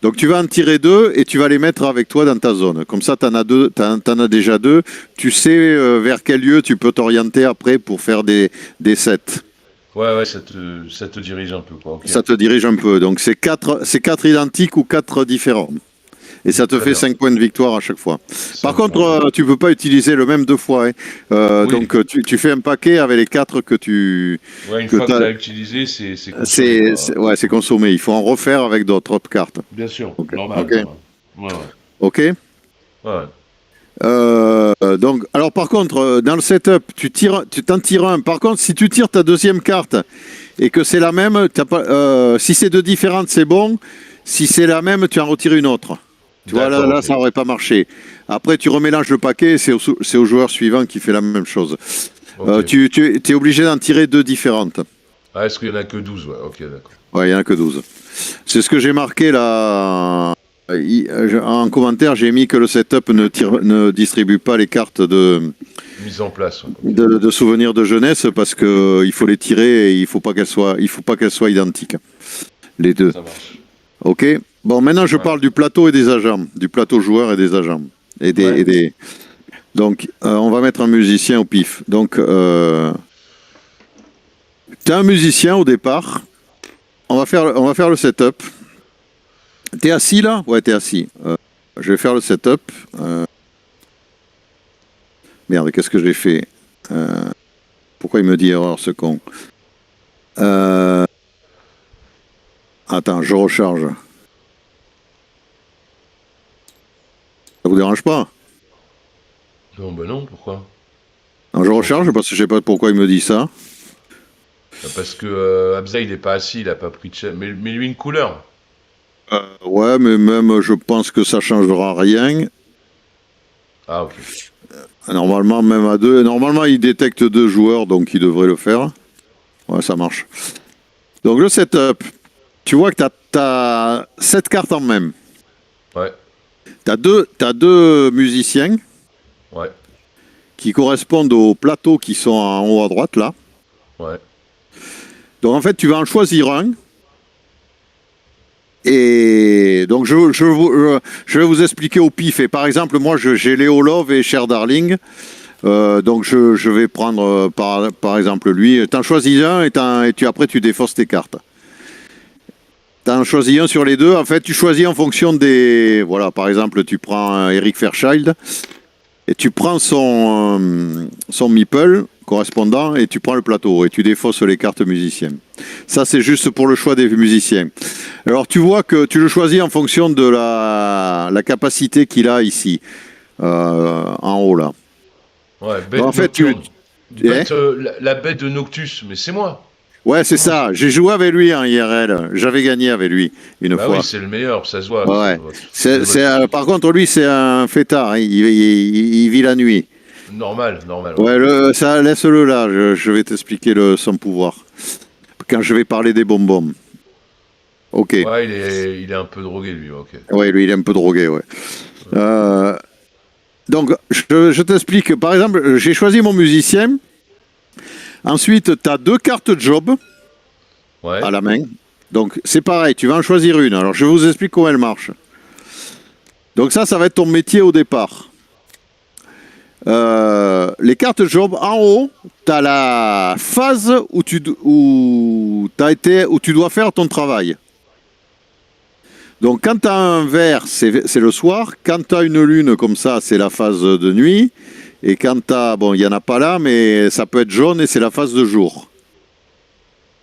Donc tu vas en tirer 2 et tu vas les mettre avec toi dans ta zone. Comme ça, t'en as déjà 2. Tu sais vers quel lieu tu peux t'orienter après pour faire des sets. Ouais, ça te dirige un peu, quoi. Okay. Ça te dirige un peu. Donc c'est 4 identiques ou 4 différents. Et ça te fait 5 points de victoire à chaque fois. Par contre, tu ne peux pas utiliser le même 2 fois. Hein. Oui. Donc, tu fais un paquet avec les 4 que tu... Ouais, une fois que tu as utilisé, c'est consommé. C'est consommé. Il faut en refaire avec d'autres cartes. Bien sûr, normal. Okay. Ouais. Ok. Ouais. Donc, alors par contre, dans le setup, tu t'en tires un. Par contre, si tu tires ta deuxième carte et que c'est la même, si c'est 2 différentes, c'est bon. Si c'est la même, tu en retires une autre. Tu vois, là, ça n'aurait pas marché. Après, tu remélanges le paquet, c'est au joueur suivant qui fait la même chose. Okay. Tu es obligé d'en tirer 2 différentes. Ah, est-ce qu'il n'y en a que 12 ? Ouais, ok, d'accord. Ouais, il n'y en a que 12. C'est ce que j'ai marqué là. En commentaire, j'ai mis que le setup ne distribue pas les cartes de mise en place. De souvenirs de jeunesse parce qu'il faut les tirer et il ne faut pas qu'elles soient identiques. Les 2. Ça marche. Ok. Bon, maintenant je parle du plateau et des agents, du plateau joueur et des agents. Donc, on va mettre un musicien au pif. Donc, tu as un musicien au départ. On va faire le setup. T'es assis là ? Ouais, t'es assis. Je vais faire le setup. Merde, qu'est-ce que j'ai fait ? Pourquoi il me dit erreur ce con ? Attends, je recharge. Ça vous dérange pas ? Non, non, pourquoi ? Non, je recharge parce que je sais pas pourquoi il me dit ça. Parce que Abza, il est pas assis, il a pas pris de chaise. Mais lui, une couleur. Ouais, mais même, je pense que ça changera rien. Ah, ok. Normalement, même à 2. Normalement, il détecte 2 joueurs, donc il devrait le faire. Ouais, ça marche. Donc, le setup. Tu vois que tu as 7 cartes en même. Ouais. Tu as 2 musiciens. Ouais. Qui correspondent aux plateaux qui sont en haut à droite, là. Ouais. Donc, en fait, tu vas en choisir un. Et donc, je vais vous expliquer au pif. Et par exemple, moi, j'ai Léo Love et Cher Darling. Donc, je vais prendre, par exemple, lui. Tu en choisis un et après, tu défausses tes cartes. Tu en choisis un sur les 2. En fait, tu choisis en fonction des... Voilà, par exemple, tu prends Eric Fairchild et tu prends son meeple correspondant et tu prends le plateau et tu défausses les cartes musiciens. Ça, c'est juste pour le choix des musiciens. Alors, tu vois que tu le choisis en fonction de la capacité qu'il a ici, en haut, là. Ouais, bête en fait, la bête de Noctus, mais c'est moi. Ouais, c'est ça. J'ai joué avec lui en IRL. J'avais gagné avec lui une fois. Oui, c'est le meilleur, ça se voit. Ouais. Par contre, lui, c'est un fêtard. Hein. Il vit la nuit. Normal. Ouais, laisse-le là. Je vais t'expliquer son pouvoir. Quand je vais parler des bonbons. Ok. Ouais, il est un peu drogué, lui. Ok. Ouais, lui, il est un peu drogué, ouais. Donc, je t'explique. Par exemple, j'ai choisi mon musicien. Ensuite, tu as 2 cartes job à la main. Donc, c'est pareil, tu vas en choisir une. Alors, je vous explique comment elle marche. Donc, ça va être ton métier au départ. Les cartes job, en haut, tu as la phase où tu dois faire ton travail. Donc quand tu as un vert, c'est le soir. Quand tu as une lune comme ça, c'est la phase de nuit. Et quand tu as... Bon, il n'y en a pas là, mais ça peut être jaune et c'est la phase de jour.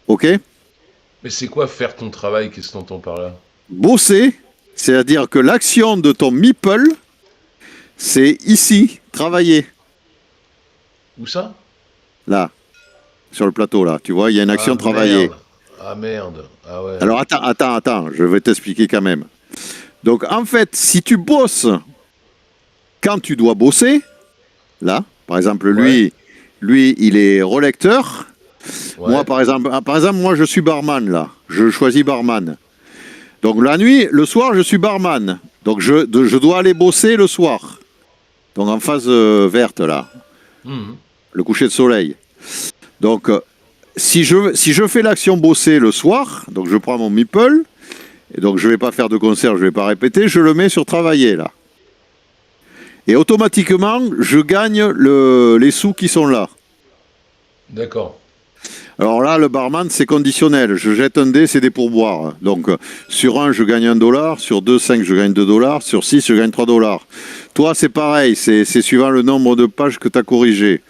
OK? Mais c'est quoi faire ton travail? Qu'est-ce que t'entends par là? Bosser, c'est-à-dire que l'action de ton meeple, c'est ici, travailler. Où ça? Là, sur le plateau, là. Tu vois, il y a une action travailler. Merde. Ah merde. Ah ouais. Alors attends, je vais t'expliquer quand même. Donc en fait, si tu bosses quand tu dois bosser, là, par exemple, lui, il est relecteur. Ouais. Moi, par exemple, moi, je suis barman, là. Je choisis barman. Donc la nuit, le soir, je suis barman. Donc je dois aller bosser le soir. Donc en phase verte, là. Mhm. Le coucher de soleil. Donc, si je fais l'action bosser le soir, donc je prends mon meeple, et donc je ne vais pas faire de concert, je ne vais pas répéter, je le mets sur travailler, là. Et automatiquement, je gagne les sous qui sont là. D'accord. Alors là, le barman, c'est conditionnel. Je jette un dé, c'est des pourboires. Donc, sur 1, je gagne $1. Sur 2, 5, je gagne $2. Sur 6, je gagne $3. Toi, c'est pareil. C'est suivant le nombre de pages que tu as corrigées.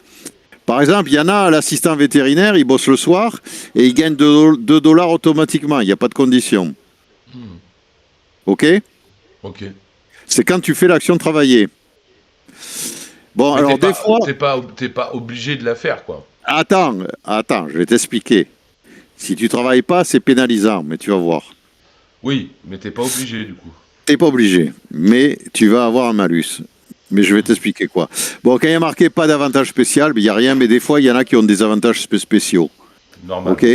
Par exemple, il y en a, l'assistant vétérinaire, il bosse le soir et il gagne $2 automatiquement. Il n'y a pas de condition. OK? Ok. C'est quand tu fais l'action travailler. Bon, Mais alors des fois... T'es pas obligé de la faire, quoi. Attends, je vais t'expliquer. Si tu travailles pas, c'est pénalisant, mais tu vas voir. Oui, mais t'es pas obligé, du coup. T'es pas obligé, mais tu vas avoir un malus. Mais je vais t'expliquer quoi. Bon, quand il y a marqué pas d'avantage spécial, il n'y a rien, mais des fois, il y en a qui ont des avantages spéciaux. Normal. OK?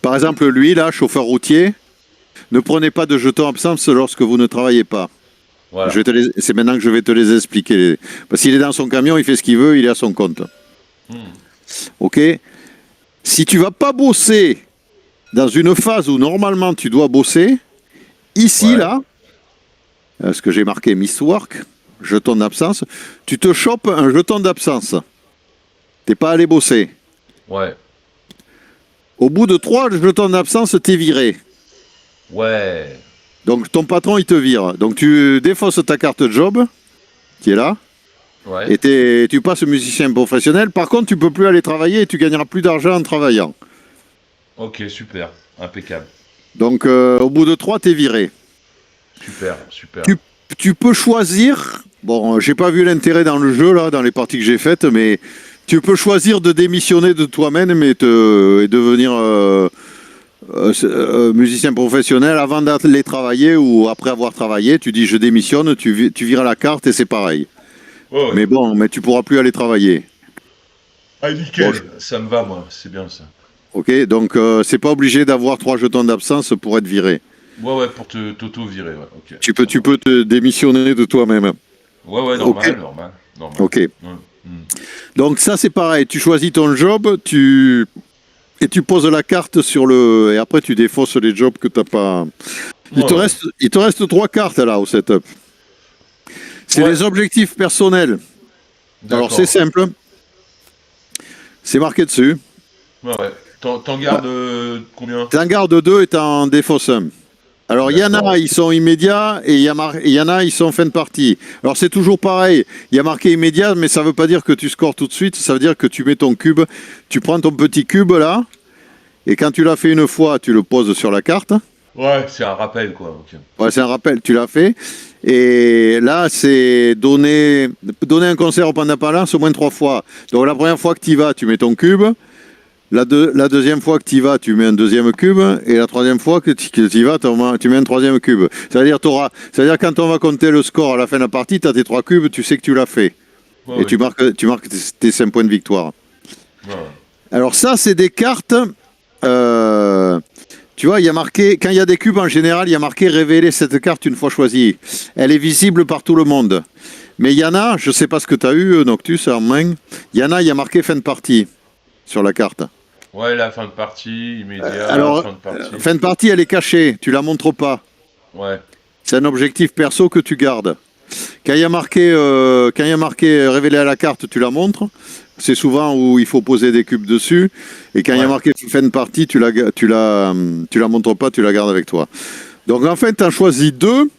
Par exemple, lui, là, chauffeur routier, ne prenez pas de jetons absence lorsque vous ne travaillez pas. Voilà. C'est maintenant que je vais te les expliquer. Parce qu'il est dans son camion, il fait ce qu'il veut, il est à son compte. OK? Si tu vas pas bosser dans une phase où normalement tu dois bosser, ici, là, ce que j'ai marqué Miss Work, jeton d'absence, tu te chopes un jeton d'absence. T'es pas allé bosser. Ouais. Au bout de 3 jetons d'absence, t'es viré. Ouais. Donc ton patron, il te vire. Donc tu défausses ta carte job, qui est là, Ouais. et tu passes musicien professionnel. Par contre, tu peux plus aller travailler et tu gagneras plus d'argent en travaillant. Ok, super. Impeccable. Donc au bout de 3, t'es viré. Super, super. Tu peux choisir, bon, j'ai pas vu l'intérêt dans le jeu, là, dans les parties que j'ai faites, mais tu peux choisir de démissionner de toi-même et devenir musicien professionnel avant d'aller travailler ou après avoir travaillé. Tu dis je démissionne, tu vires la carte et c'est pareil. Ouais. Mais bon, mais tu pourras plus aller travailler. Ah, nickel. Bon, Ça me va, moi. C'est bien, ça. Ok, donc c'est pas obligé d'avoir 3 jetons d'absence pour être viré. Ouais, pour t'auto-virer, ouais. Ok. Tu peux te démissionner de toi-même. Ouais, normal, Ok. normal. Ok. Ouais. Donc ça c'est pareil, tu choisis ton job, et tu poses la carte sur le... Et après tu défausses les jobs que t'as pas... Il te reste 3 cartes là au setup. C'est les objectifs personnels. D'accord. Alors c'est simple. C'est marqué dessus. Ouais. T'en gardes combien? T'en gardes 2 et t'en défausses 1. Alors, il y en a, ils sont immédiats et il y en a, ils sont fin de partie. Alors, c'est toujours pareil. Il y a marqué immédiat, mais ça ne veut pas dire que tu scores tout de suite. Ça veut dire que tu mets ton cube, tu prends ton petit cube là, et quand tu l'as fait une fois, tu le poses sur la carte. Ouais, c'est un rappel, quoi. Okay. Ouais, c'est un rappel, tu l'as fait. Et là, c'est donner un concert au Pandapalance au moins 3 fois. Donc, la première fois que tu y vas, tu mets ton cube. La deuxième fois que tu y vas, tu mets un deuxième cube. Et la troisième fois que tu y vas, tu mets un troisième cube. C'est-à-dire quand on va compter le score à la fin de la partie, tu as tes 3 cubes, tu sais que tu l'as fait. Ouais, et tu marques tes 5 points de victoire. Ouais. Alors ça, c'est des cartes... tu vois, il y a marqué... Quand il y a des cubes, en général, il y a marqué « Révéler cette carte une fois choisie ». Elle est visible par tout le monde. Mais il y en a, je ne sais pas ce que tu as eu, Noctus, en main. Il y en a, il y a marqué « Fin de partie » sur la carte. Ouais, la fin de partie, immédiat, alors, fin de partie. Fin de partie, elle est cachée, tu la montres pas. Ouais. C'est un objectif perso que tu gardes. Quand il y a marqué révélé à la carte, tu la montres. C'est souvent où il faut poser des cubes dessus. Et quand il y a marqué fin de partie, tu la montres pas, tu la gardes avec toi. Donc en fait, tu en choisis deux.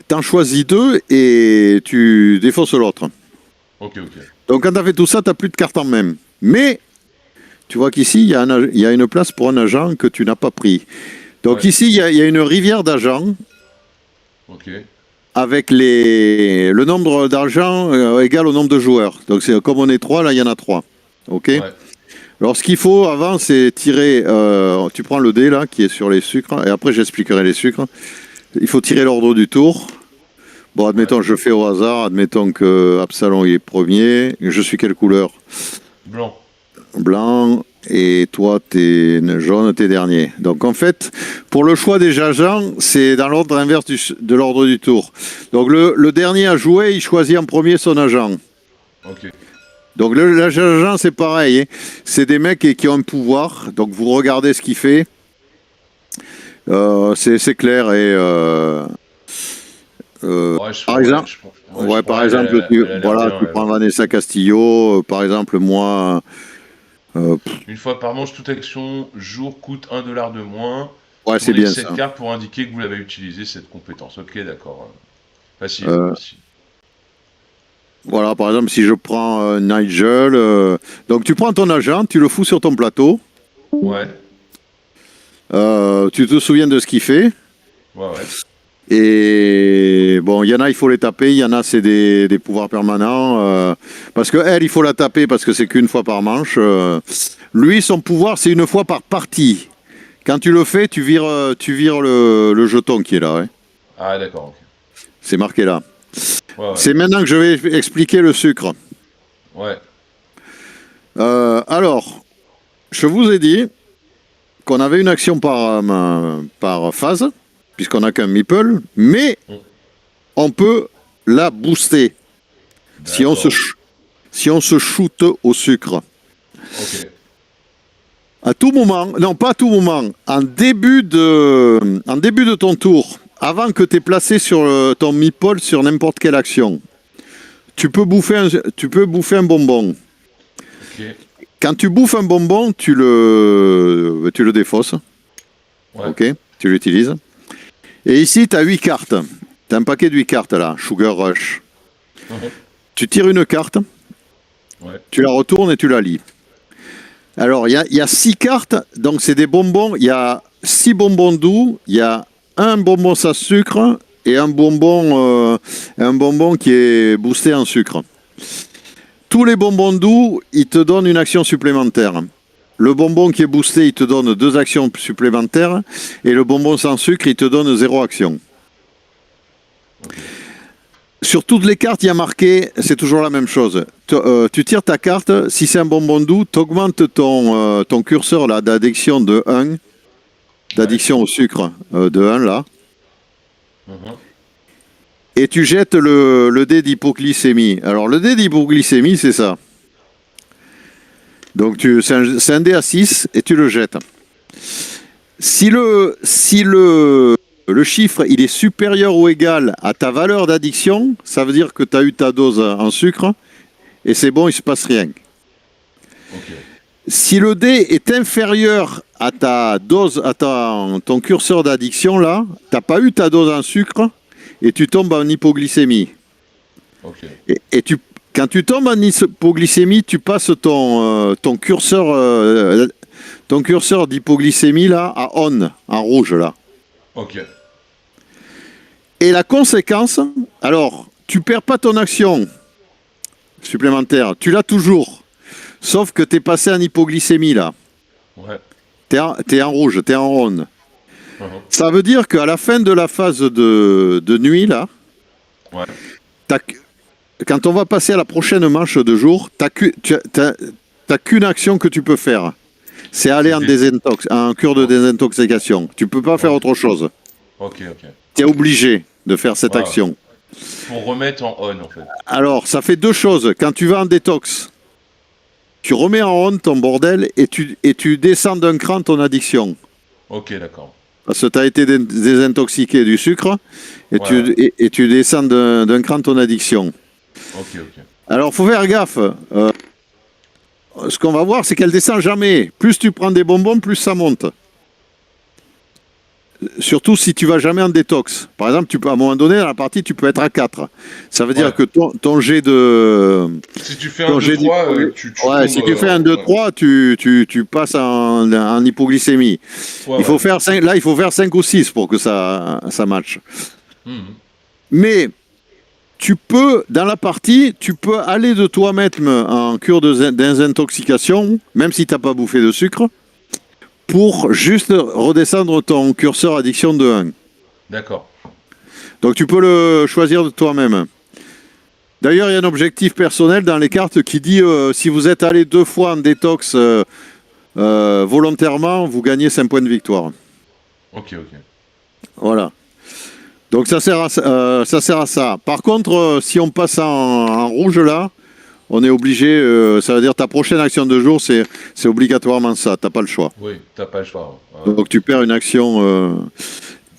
T'en choisis deux et tu défausses l'autre. Ok. Donc quand tu as fait tout ça, tu n'as plus de carte en main. Mais tu vois qu'ici, il y a une place pour un agent que tu n'as pas pris. Donc ici, il y a une rivière d'agents. Ok. Avec le nombre d'argent égal au nombre de joueurs. Donc c'est comme on est 3, là il y en a 3. Ok. Ouais. Alors ce qu'il faut avant, c'est tirer. Tu prends le dé là qui est sur les sucres et après j'expliquerai les sucres. Il faut tirer l'ordre du tour. Bon, admettons, je fais au hasard. Admettons que Absalom est premier. Je suis quelle couleur? Blanc. Blanc. Et toi, t'es jaune, t'es dernier. Donc en fait, pour le choix des agents, c'est dans l'ordre inverse de l'ordre du tour. Donc le dernier à jouer, il choisit en premier son agent. Ok. Donc l'agent, c'est pareil. Hein. C'est des mecs qui ont un pouvoir. Donc vous regardez ce qu'il fait. C'est clair. Et par exemple, tu prends Vanessa Castillo. Par exemple, moi. Une fois par manche, toute action jour coûte $1 de moins. Ouais, c'est bien ça. Cette carte pour indiquer que vous l'avez utilisé cette compétence. Ok, d'accord. Facile. Voilà, par exemple, si je prends Nigel, donc tu prends ton agent, tu le fous sur ton plateau. Ouais. Tu te souviens de ce qu'il fait. Ouais. Et bon, il y en a, il faut les taper, il y en a, c'est des pouvoirs permanents. Parce que elle, il faut la taper parce que c'est qu'une fois par manche. Lui, son pouvoir, c'est une fois par partie. Quand tu le fais, tu vires le jeton qui est là. Hein. Ah, d'accord. Okay. C'est marqué là. Ouais. C'est maintenant que je vais expliquer le sucre. Ouais. Alors, je vous ai dit qu'on avait une action par phase, puisqu'on n'a qu'un meeple, mais on peut la booster si on se shoot au sucre. Ok. À tout moment, non pas à tout moment, en début de ton tour, avant que tu aies placé sur ton meeple sur n'importe quelle action, tu peux bouffer un bonbon. Ok. Quand tu bouffes un bonbon, tu le défausses. Ouais. Ok, tu l'utilises. Et ici, tu as 8 cartes. Tu as un paquet de 8 cartes là, Sugar Rush. Tu tires une carte, tu la retournes et tu la lis. Alors, il y a 6 cartes, donc c'est des bonbons. Il y a 6 bonbons doux, il y a un bonbon sans sucre et un bonbon qui est boosté en sucre. Tous les bonbons doux, ils te donnent une action supplémentaire. Le bonbon qui est boosté, il te donne 2 actions supplémentaires. Et le bonbon sans sucre, il te donne 0 action. Sur toutes les cartes, il y a marqué, c'est toujours la même chose. Tu tires ta carte, si c'est un bonbon doux, tu augmentes ton curseur là, d'addiction de 1. D'addiction au sucre de 1 là. Et tu jettes le dé d'hypoglycémie. Alors le dé d'hypoglycémie, c'est ça. Donc c'est un dé à 6 et tu le jettes. Si le chiffre il est supérieur ou égal à ta valeur d'addiction, ça veut dire que tu as eu ta dose en sucre et c'est bon, il ne se passe rien. Okay. Si le dé est inférieur à ta dose, à ton curseur d'addiction là, tu n'as pas eu ta dose en sucre et tu tombes en hypoglycémie. Okay. Et quand tu tombes en hypoglycémie, tu passes ton curseur d'hypoglycémie là à on, en rouge là. Ok. Et la conséquence, alors, tu perds pas ton action supplémentaire, tu l'as toujours. Sauf que tu es passé en hypoglycémie là. Ouais. T'es en rouge, t'es en on. Ça veut dire qu'à la fin de la phase de nuit là, quand on va passer à la prochaine manche de jour, t'as qu'une action que tu peux faire. C'est aller en cure de désintoxication. Tu peux pas faire autre chose. Ok. Tu es obligé de faire cette action. Pour remettre en on, en fait. Alors, ça fait 2 choses. Quand tu vas en détox, tu remets en on ton bordel et tu descends d'un cran ton addiction. Ok, d'accord. Parce que tu as été désintoxiqué du sucre et tu descends d'un cran ton addiction. Ok. Alors, il faut faire gaffe. Ce qu'on va voir, c'est qu'elle descend jamais. Plus tu prends des bonbons, plus ça monte. surtout si tu vas jamais en détox. Par exemple, tu peux, à un moment donné, dans la partie, tu peux être à 4. Ça veut dire que ton jet de... Si tu fais un 2-3, tu ouais, si tu fais un 2-3, tu passes en hypoglycémie. Il faut faire 5, là, il faut faire 5 ou 6 pour que ça matche. Mais tu peux, dans la partie, tu peux aller de toi-même en cure de désintoxication, même si tu n'as pas bouffé de sucre, pour juste redescendre ton curseur addiction de 1. D'accord. Donc tu peux le choisir de toi-même. D'ailleurs, il y a un objectif personnel dans les cartes qui dit si vous êtes allé 2 fois en détox volontairement, vous gagnez 5 points de victoire. Ok. Voilà. Donc ça sert à ça. Par contre, si on passe en rouge là, on est obligé, ça veut dire ta prochaine action de jour, c'est obligatoirement ça, t'as pas le choix. Oui, t'as pas le choix. Ouais. Donc tu perds une action.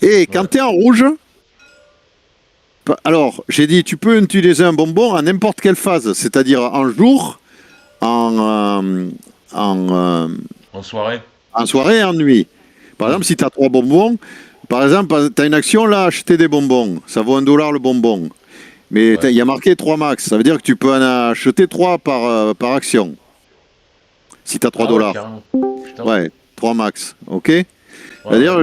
Et quand tu es en rouge, alors j'ai dit, tu peux utiliser un bonbon à n'importe quelle phase, c'est-à-dire en jour, en soirée. En soirée et en nuit. Par exemple, si tu as 3 bonbons, par exemple, tu as une action là, acheter des bonbons, ça vaut $1 le bonbon. Mais il y a marqué 3 max. Ça veut dire que tu peux en acheter 3 par action. Si tu as $3. Ouais, 3 max. Ok. C'est-à-dire,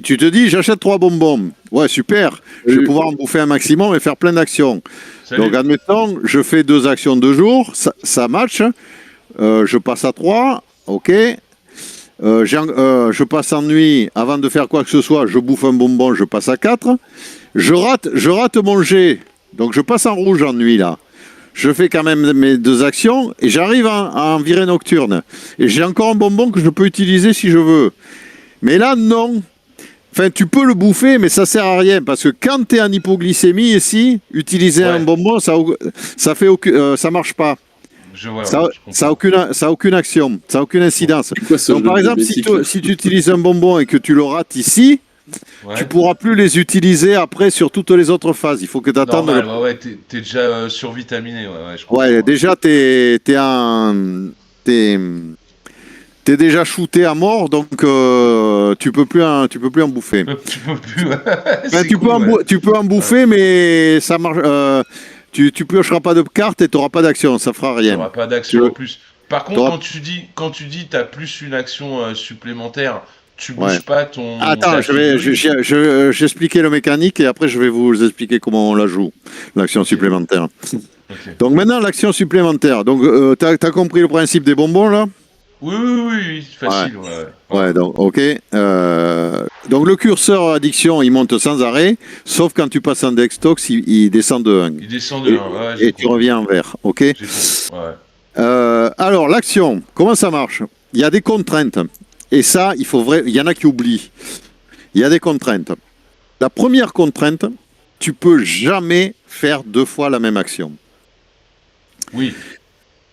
tu te dis, j'achète 3 bonbons. Ouais, super. Je vais pouvoir en bouffer un maximum et faire plein d'actions. Donc, admettons, je fais 2 actions de jour. Ça match. Je passe à 3. Ok. Je passe en nuit. Avant de faire quoi que ce soit, je bouffe un bonbon. Je passe à 4. Je rate mon jet. Donc je passe en rouge en nuit là. Je fais quand même mes 2 actions et j'arrive en virée nocturne. Et j'ai encore un bonbon que je peux utiliser si je veux. Mais là, non. Enfin, tu peux le bouffer, mais ça sert à rien. Parce que quand tu es en hypoglycémie ici, utiliser un bonbon, ça marche pas. Ça n'a aucune action, ça n'a aucune incidence. Donc, par exemple, si tu utilises un bonbon et que tu le rates ici, tu pourras plus les utiliser après sur toutes les autres phases. Il faut que tu attendes. T'es déjà survitaminé. Je comprends. Déjà, t'es déjà shooté à mort, donc tu peux plus en bouffer. Tu peux en bouffer, mais ça marche. Tu piocheras pas de cartes et tu n'auras pas d'action, ça fera rien. Tu n'auras pas d'action en plus. Par contre, quand tu dis tu as plus une action supplémentaire, tu bouges pas ton... Attends, j'expliquer le mécanique et après je vais vous expliquer comment on la joue, l'action supplémentaire. Donc maintenant, l'action supplémentaire. Donc, tu as compris le principe des bonbons là ? Oui, facile. Ouais, donc, ok. Donc, le curseur addiction, il monte sans arrêt, sauf quand tu passes en detox, il descend de 1. Il descend de 1, et tu reviens en vert, ok. Alors, l'action, comment ça marche ? Il y a des contraintes. Et ça, il y en a qui oublient. Il y a des contraintes. La première contrainte, tu peux jamais faire 2 fois la même action. Oui.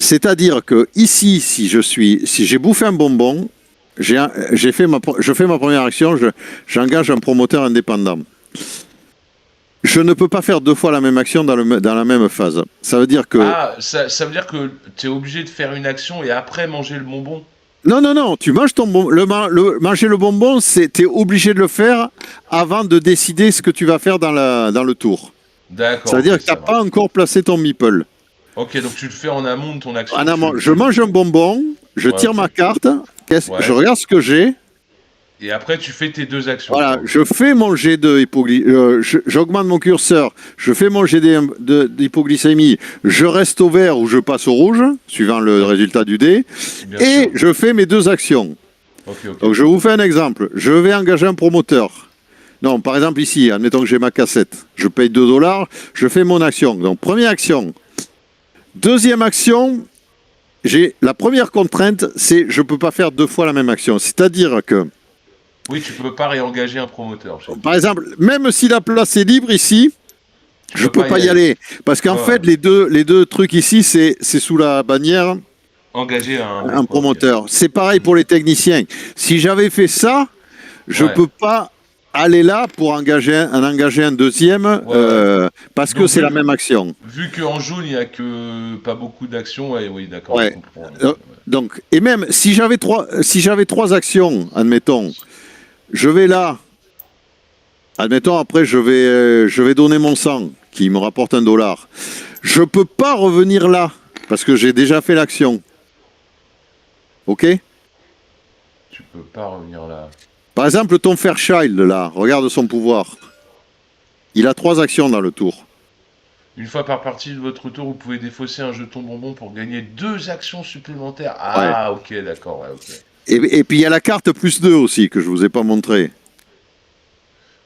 C'est-à-dire que ici, si j'ai bouffé un bonbon, je fais ma première action, j'engage un promoteur indépendant. Je ne peux pas faire 2 fois la même action dans la même phase. Ça veut dire que... Ah, ça veut dire que tu es obligé de faire une action et après manger le bonbon ? Non, tu manges ton bonbon. Manger le bonbon, tu es obligé de le faire avant de décider ce que tu vas faire dans le tour. D'accord. Ça veut dire que tu n'as pas encore placé ton meeple. Ok, donc tu le fais en amont de ton action. En amont, je mange un bonbon, je tire ma carte, je regarde ce que j'ai. Et après, tu fais tes 2 actions. Voilà, je fais mon jet de j'augmente mon curseur, je fais mon jet d'hypoglycémie, je reste au vert ou je passe au rouge, suivant le résultat du dé, et je fais mes 2 actions. Donc je vous fais un exemple. Je vais engager un promoteur. Non, par exemple ici, admettons que j'ai ma cassette. Je paye $2, je fais mon action. Donc première action. Deuxième action, la première contrainte, c'est je ne peux pas faire 2 fois la même action. C'est-à-dire que... Oui, tu ne peux pas réengager un promoteur. Par exemple, même si la place est libre ici, je ne peux pas y aller. Parce qu'en fait, les deux trucs ici, c'est sous la bannière engager un promoteur. C'est pareil pour les techniciens. Si j'avais fait ça, je ne peux pas aller là pour engager un deuxième parce que c'est la même action. Vu qu'en jaune, il n'y a que pas beaucoup d'actions, oui, d'accord. Ouais. Donc, et même si j'avais 3 actions, admettons, je vais là, admettons, après, je vais donner mon sang, qui me rapporte $1. Je peux pas revenir là, parce que j'ai déjà fait l'action. Ok? Tu peux pas revenir là. Par exemple, ton Fairchild, là, regarde son pouvoir. Il a 3 actions dans le tour. Une fois par partie de votre tour, vous pouvez défausser un jeton bonbon pour gagner 2 actions supplémentaires. Ah, ok, d'accord, ouais, ok. Et puis il y a la carte plus 2 aussi, que je vous ai pas montré.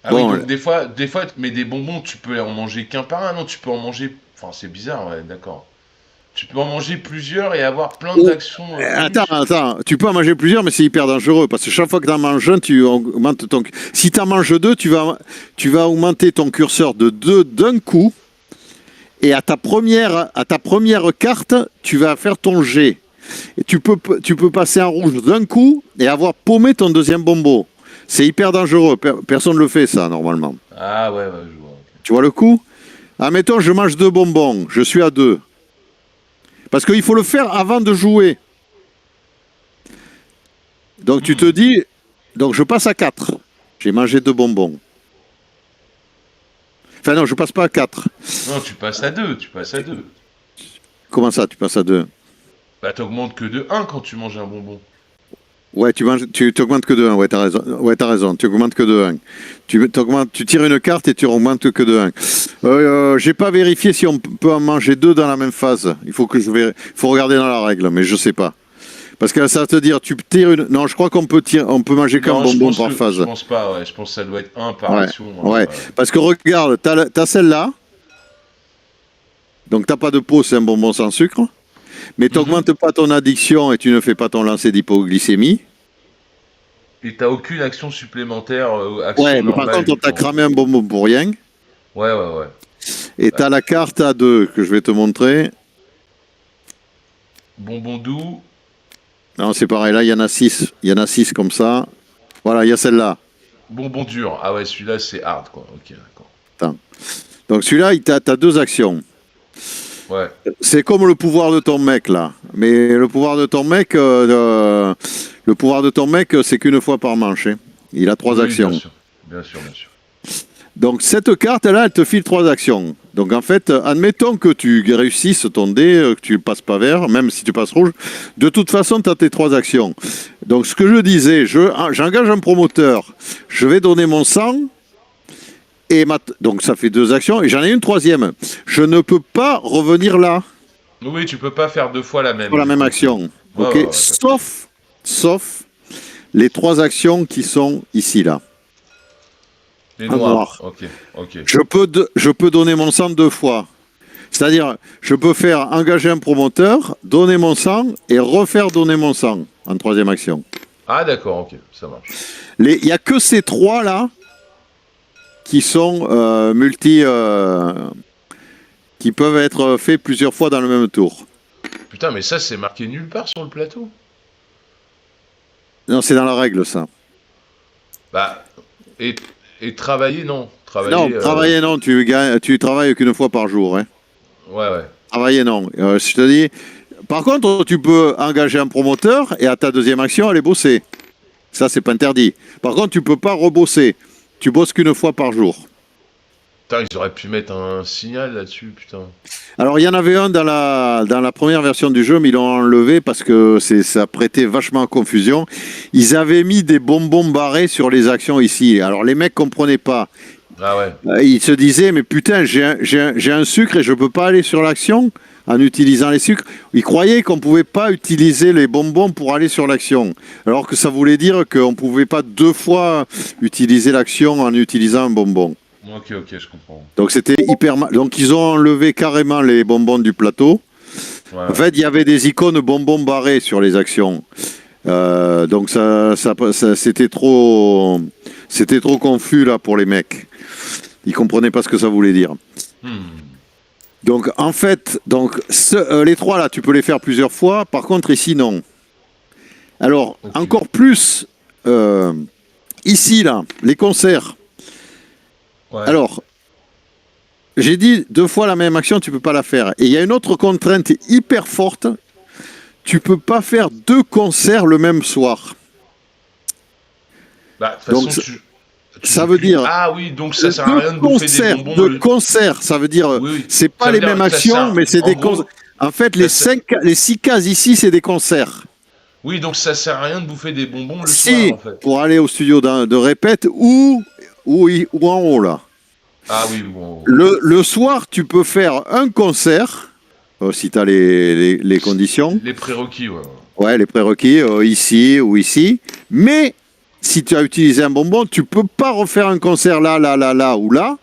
Ah bon, oui, donc des fois, mais des bonbons, tu peux en manger qu'un par un, non? Tu peux en manger... Enfin, c'est bizarre, ouais, d'accord. Tu peux en manger plusieurs et avoir plein d'actions. Attends, tu peux en manger plusieurs, mais c'est hyper dangereux, parce que chaque fois que tu en manges un, tu augmentes ton... Si tu en manges 2, tu vas augmenter ton curseur de 2 d'un coup, et à ta première carte, tu vas faire ton jet. Et tu peux passer en rouge d'un coup et avoir paumé ton deuxième bonbon. C'est hyper dangereux. Personne ne le fait, ça, normalement. Ah ouais, je vois. Okay. Tu vois le coup? Admettons, je mange 2 bonbons. Je suis à 2. Parce qu'il faut le faire avant de jouer. Donc tu te dis... Donc je passe à 4. J'ai mangé 2 bonbons. Enfin non, je passe pas à 4. Non, tu passes à 2. Comment ça, tu passes à 2? Bah t'augmentes que de 1 quand tu manges un bonbon. Ouais, tu augmentes que de 1, ouais, t'as raison, tu augmentes que de 1. Tu tires une carte et tu augmentes que de 1. J'ai pas vérifié si on peut en manger 2 dans la même phase. Il faut regarder dans la règle, mais je sais pas. Parce que ça veut te dire, tu tires une... Non, je crois qu'on peut manger qu'un bonbon par phase. Je pense pas, ouais, je pense que ça doit être 1 par action. Ouais, parce que regarde, t'as celle-là, donc t'as pas de peau, c'est un bonbon sans sucre. Mais tu n'augmentes pas ton addiction et tu ne fais pas ton lancer d'hypoglycémie. Et tu n'as aucune action supplémentaire. Ouais, mais par contre, on t'a cramé un bonbon pour rien. Ouais. Et tu as la carte A2 que je vais te montrer. Bonbon doux. Non, c'est pareil, là, il y en a 6. Il y en a 6 comme ça. Voilà, il y a celle-là. Bonbon dur. Ah ouais, celui-là, c'est hard, quoi. Ok, d'accord. Attends. Donc celui-là, tu as 2 actions. Ouais. C'est comme le pouvoir de ton mec, là. Mais le pouvoir de ton mec, c'est qu'une fois par manche. Hein. Il a 3 actions. Bien sûr. Donc cette carte-là, elle te file 3 actions. Donc en fait, admettons que tu réussisses ton dé, que tu ne passes pas vert, même si tu passes rouge, de toute façon, tu as tes 3 actions. Donc ce que je disais, j'engage un promoteur, je vais donner mon sang, donc ça fait 2 actions, et j'en ai une 3e. Je ne peux pas revenir là. Oui, tu peux pas faire 2 fois la même. Pour la même action. Ouais, ok. Ouais, sauf les 3 actions qui sont ici, là. Les noirs. Ok. Je peux donner mon sang 2 fois. C'est-à-dire, je peux faire engager un promoteur, donner mon sang et refaire donner mon sang en 3e action. Ah d'accord, ok, ça marche. Il n'y a que ces 3 là qui sont qui peuvent être faits plusieurs fois dans le même tour. Putain, mais ça c'est marqué nulle part sur le plateau. Non, c'est dans la règle ça. Bah, et travailler, non. Travailler, non, tu travailles qu'une fois par jour. Hein. Ouais. Travailler, non. Je te dis. Par contre, tu peux engager un promoteur et à ta 2e action, aller bosser. Ça, c'est pas interdit. Par contre, tu peux pas rebosser. Tu bosses qu'une fois par jour. Putain, ils auraient pu mettre un signal là-dessus, putain. Alors, il y en avait un dans la première version du jeu, mais ils l'ont enlevé parce que ça prêtait vachement à confusion. Ils avaient mis des bonbons barrés sur les actions ici. Alors, les mecs comprenaient pas. Ah ouais. Ils se disaient, mais putain, j'ai un sucre et je peux pas aller sur l'action en utilisant les sucres. Ils croyaient qu'on pouvait pas utiliser les bonbons pour aller sur l'action. Alors que ça voulait dire qu'on pouvait pas 2 fois utiliser l'action en utilisant un bonbon. Ok, je comprends. Donc c'était hyper mal. Donc ils ont enlevé carrément les bonbons du plateau. Ouais. En fait, il y avait des icônes bonbons barrés sur les actions. Donc ça c'était trop confus là pour les mecs. Ils comprenaient pas ce que ça voulait dire. Donc en fait, les 3 là, tu peux les faire plusieurs fois. Par contre ici non. Alors encore plus ici là, les concerts. Ouais. Alors, j'ai dit 2 fois la même action, tu peux pas la faire. Et il y a une autre contrainte hyper forte. Tu peux pas faire 2 concerts le même soir. Bah, de toute façon, Ça veut dire. Ah oui, donc ça sert à rien de bouffer des bonbons. De concert, ça veut dire. Oui. C'est pas les mêmes actions, mais c'est des concerts. En fait, les 6 cases ici, c'est des concerts. Oui, donc ça sert à rien de bouffer des bonbons le soir, en fait. Pour aller au studio de répète ou en haut, là. Ah oui, bon. Le soir, tu peux faire un concert, si tu as les conditions. Les prérequis, ouais. Ouais, les prérequis, ici ou ici. Mais si tu as utilisé un bonbon, tu peux pas refaire un concert là ou là.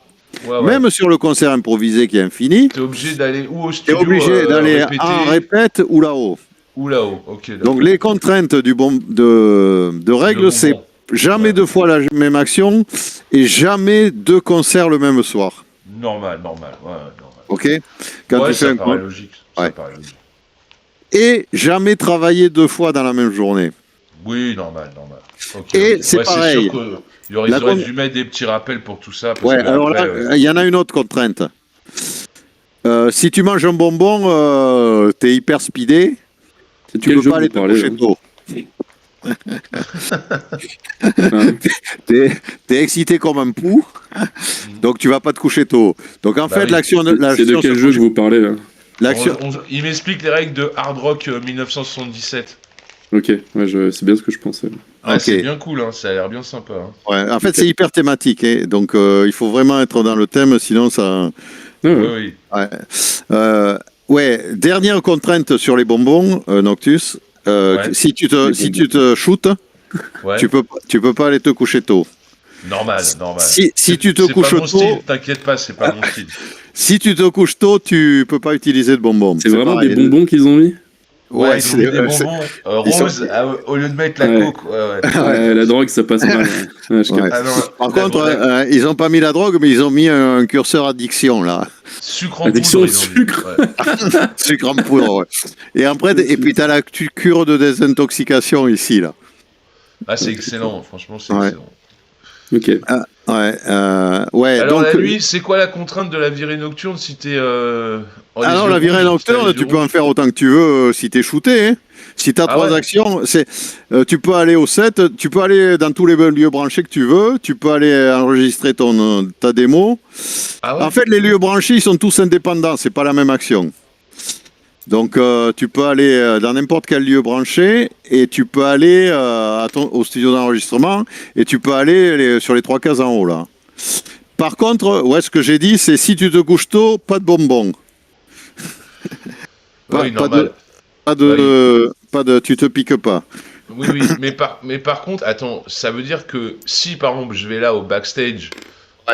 Ouais. Même sur le concert improvisé qui est infini. Tu es obligé d'aller ou au studio. Tu es obligé d'aller en répète ou là-haut. Ou là-haut, ok. Donc les contraintes de règles, c'est jamais 2 fois la même action et jamais 2 concerts le même soir. Normal. Ouais, normal. Ok. Quand tu fais ça paraît logique. Et jamais travailler 2 fois dans la même journée. Oui, normal. Okay. Et c'est pareil. C'est sûr qu'ils auraient dû mettre des petits rappels pour tout ça. Ouais, alors là, il y en a une autre contrainte. Si tu manges un bonbon, t'es hyper speedé. Tu peux pas aller te coucher tôt. T'es excité comme un pou, donc tu vas pas te coucher tôt. Donc en fait, l'action... C'est de quel jeu que vous parlez, là? Il m'explique les règles de Hard Rock 1977. Ok, c'est bien ce que je pensais. Okay. C'est bien cool, ça a l'air bien sympa. Ouais, en fait, c'est hyper thématique, donc il faut vraiment être dans le thème, sinon ça... Oui. Ouais, dernière contrainte sur les bonbons, Noctus. Si tu te shootes, tu peux pas aller te coucher tôt. Normal. Si tu te couches tôt, t'inquiète pas, c'est pas mon style. Si tu te couches tôt, tu peux pas utiliser de bonbons. C'est vraiment pareil. Des bonbons qu'ils ont mis. Ouais, ils ont mis des bonbons roses au lieu de mettre la coke. Ouais, la drogue, ça passe mal. Par contre, ils ont pas mis la drogue, mais ils ont mis un curseur addiction là. Sucre en poudre. Sucre. Sucre en poudre. Ouais. Et puis t'as la cure de désintoxication ici là. Ah, c'est excellent. Franchement, c'est excellent. Ok. Alors donc, la nuit, c'est quoi la contrainte de la virée nocturne si t'es alors la virée nocturne, tu peux en faire autant que tu veux si t'es shooté. Hein. Si t'as 3 actions, tu peux aller au set, tu peux aller dans tous les lieux branchés que tu veux, tu peux aller enregistrer ta démo. En fait, les lieux branchés, ils sont tous indépendants, c'est pas la même action. Donc tu peux aller dans n'importe quel lieu branché et tu peux aller au studio d'enregistrement et tu peux aller sur les 3 cases en haut là. Par contre, ce que j'ai dit, c'est si tu te couches tôt, pas de bonbons. Tu te piques pas. Oui, mais par contre, attends, ça veut dire que si par exemple je vais là au backstage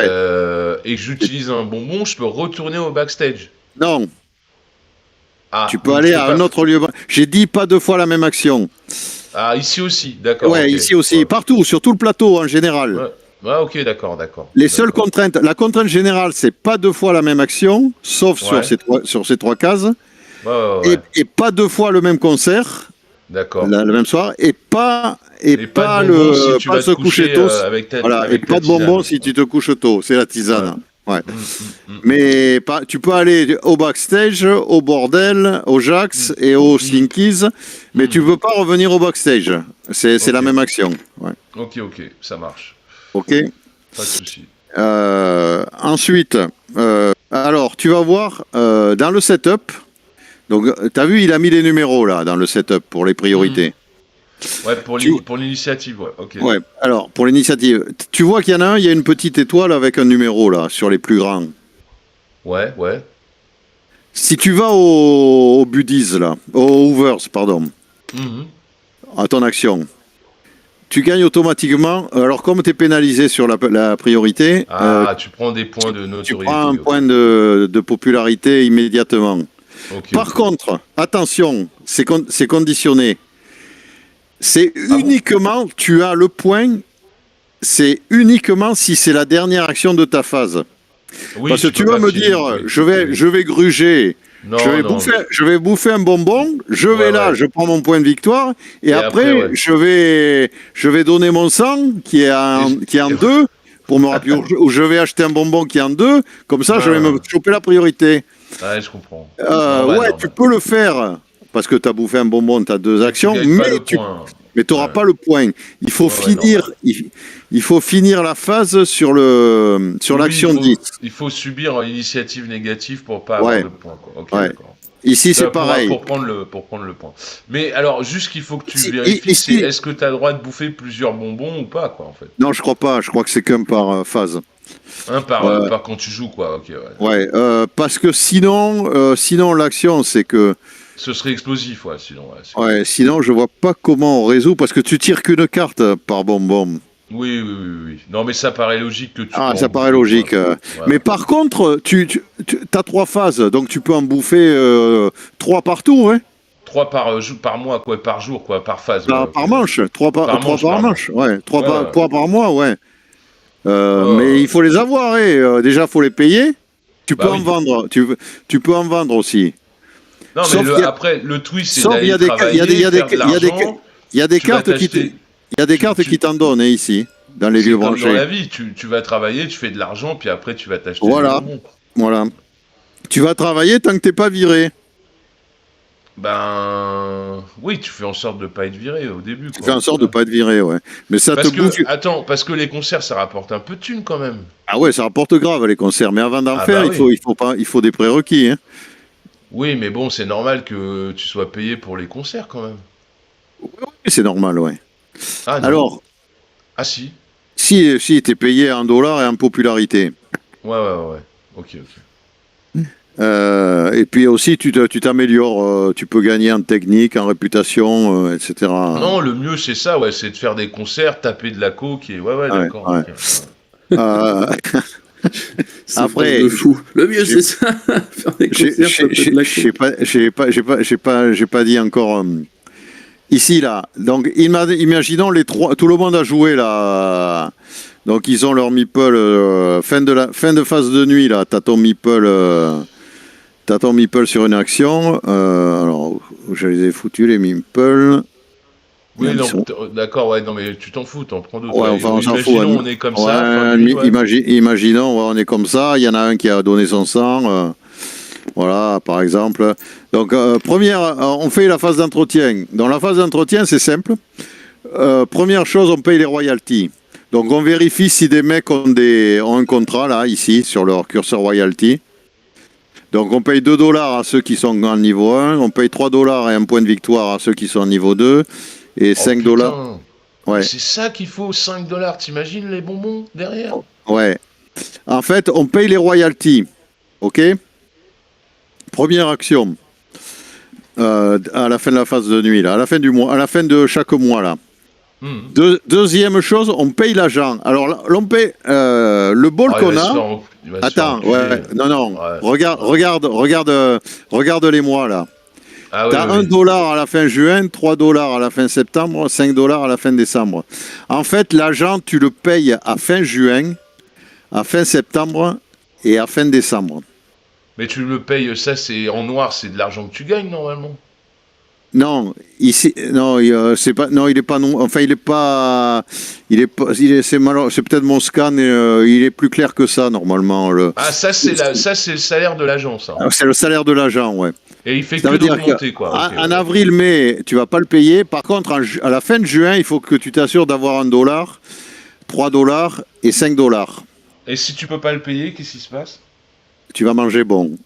et que j'utilise un bonbon, je peux retourner au backstage. Non. Tu peux aller à un autre lieu. J'ai dit pas 2 fois la même action. Ah, ici aussi, d'accord. Ouais, ici aussi, partout, sur tout le plateau en général. Ouais, ok, d'accord. Les seules contraintes, la contrainte générale, c'est pas 2 fois la même action, sauf sur ces 3 cases. Et pas 2 fois le même concert. D'accord. Le même soir. Et pas se coucher tôt. Et pas de bonbons si tu te couches tôt. C'est la tisane. Ouais. Mais tu peux aller au backstage, au bordel, au Jax et au Slinkies, mais tu ne veux pas revenir au backstage. C'est la même action. Ouais. Ok, ça marche. Ok. Pas de souci. Ensuite, alors tu vas voir dans le setup. Donc, tu as vu, il a mis les numéros là dans le setup pour les priorités. Ouais, pour l'initiative, ouais. Ok. Ouais, alors, pour l'initiative, tu vois qu'il y en a un, il y a une petite étoile avec un numéro, là, sur les plus grands. Ouais. Si tu vas au Buddies, là, au Hoovers, pardon, à ton action, tu gagnes automatiquement, alors comme tu es pénalisé sur la priorité... tu prends des points de notoriété. Tu prends un point de popularité immédiatement. Okay, Par contre, attention, c'est conditionné. C'est uniquement, tu as le point, c'est uniquement si c'est la dernière action de ta phase. Oui, parce que tu vas me dire, je vais gruger, je vais bouffer un bonbon, je vais je prends mon point de victoire, et après je vais donner mon sang qui est en 2, pour me rappeler, ou je vais acheter un bonbon qui est en 2, comme ça je vais me choper la priorité. Ouais, je comprends. Tu peux le faire parce que tu as bouffé un bonbon, tu as 2 actions, Tu gagnes pas le mais point. tu n'auras pas le point. Il faut Ouais, il faut finir la phase sur l'action 10. Il faut subir l'initiative négative pour pas avoir Ouais. de points, quoi. Ok, Ouais. d'accord. Ici, c'est pareil. Pour prendre le point. Mais alors, juste qu'il faut que tu Si- vérifies, ici- c'est est-ce que tu as le droit de bouffer plusieurs bonbons ou pas, quoi, en fait. Non, je crois pas. Je crois que c'est qu'un par phase. Par quand tu joues, quoi. Ok, ouais. Ouais, parce que sinon l'action, c'est que Ce serait explosif, ouais, sinon. ouais, sinon je vois pas comment on résout parce que tu tires qu'une carte par bonbon. Oui. Non, mais ça paraît logique que tu. Ah, peux ça en paraît bouffer, logique. quoi. Voilà. Mais par contre, tu as 3 phases, donc tu peux en bouffer 3 par tour, hein. 3 par mois, quoi, par jour, quoi, par phase. Par manche. 3 par manche. Ouais. 3 Ouais. par mois, ouais. Oh. Mais il faut les avoir, hein. Déjà, il faut les payer. Tu Bah peux oui. en vendre. Tu peux en vendre aussi. Non, Sauf mais qu'il y a- après, le twist, c'est Sauf il y a d'aller des travailler, faire de l'argent. Il y a des Tu vas cartes qui t'acheter- il y a des cartes qui t'en donnent, hein, ici, dans les C'est lieux comme dans la branchés. vie, tu vas travailler, tu fais de l'argent, puis après tu vas t'acheter Voilà. des bonbons. Voilà. Tu vas travailler tant que t'es pas viré. Ben oui, tu fais en sorte de pas être viré au début. Tu fais en sorte de pas être viré, ouais. Mais ça Parce te que, bouffe. attends, parce que les concerts, ça rapporte un peu de thunes quand même. Ah ouais, ça rapporte grave les concerts. Mais avant d'en Ah faire, bah oui. il faut des prérequis, hein. Oui, mais bon, c'est normal que tu sois payé pour les concerts quand même. Et c'est normal, ouais. Ah non. Alors, Ah si. si t'es payé en dollars et en popularité. Ouais. Ok. Et puis aussi, tu t'améliores. Tu peux gagner en technique, en réputation, etc. Non, le mieux c'est ça, ouais, c'est de faire des concerts, taper de la coke et ouais, d'accord. ouais. Ok. Euh, C'est Après, de fou. Le mieux, c'est ça. Faire des concerts, taper de la coke. j'ai pas dit encore. Ici, là. Donc, imaginons tout le monde a joué, là. Donc, ils ont leur meeple. Fin de phase de nuit, là. T'as ton meeple sur une action. Alors, où je les ai foutus, les meeples. Oui, Ils non, sont- d'accord, ouais, non, mais tu t'en fous, t'en prends d'autres. Ouais, enfin, on s'en fout. Imaginons, on est comme ça. Ouais, fin de nuit, ouais. Imaginons, ouais, on est comme ça. Il y en a un qui a donné son sang. Voilà, par exemple. Donc, on fait la phase d'entretien. Dans la phase d'entretien, c'est simple. Première chose, on paye les royalties. Donc, on vérifie si des mecs ont un contrat, là, ici, sur leur curseur royalty. Donc, on paye 2 $ à ceux qui sont en niveau 1. On paye 3 $ et un point de victoire à ceux qui sont en niveau 2. Et 5 $. Putain. Ouais. C'est ça qu'il faut, 5 $. T'imagines les bonbons derrière? Ouais. En fait, on paye les royalties. OK? Première action. À la fin de la phase de nuit, là. À la fin du mois, à la fin de chaque mois, là. Deuxième chose, on paye l'agent. Alors, là, on paye le bol qu'on a. Attends, ouais. Non. Ouais. Regarde les mois, là. Ah, T'as oui. 1 $ à la fin juin, 3 $ à la fin septembre, 5 $ à la fin décembre. En fait, l'agent, tu le payes à fin juin, à fin septembre et à fin décembre. Mais tu le payes, ça c'est en noir, c'est de l'argent que tu gagnes normalement. Non, ici, non, c'est pas, non, il est pas non, enfin, c'est peut-être mon scan, il est plus clair que ça normalement. Ah, ça c'est le salaire de l'agent, ça. C'est le salaire de l'agent, ouais. Et il fait Ça que veut dire d'augmenter, quoi. Ok, en ouais. avril, mai, tu vas pas le payer. Par contre, à la fin de juin, il faut que tu t'assures d'avoir 1 $, 3 $ et 5 $. Et si tu peux pas le payer, qu'est-ce qui se passe? Tu vas manger bon.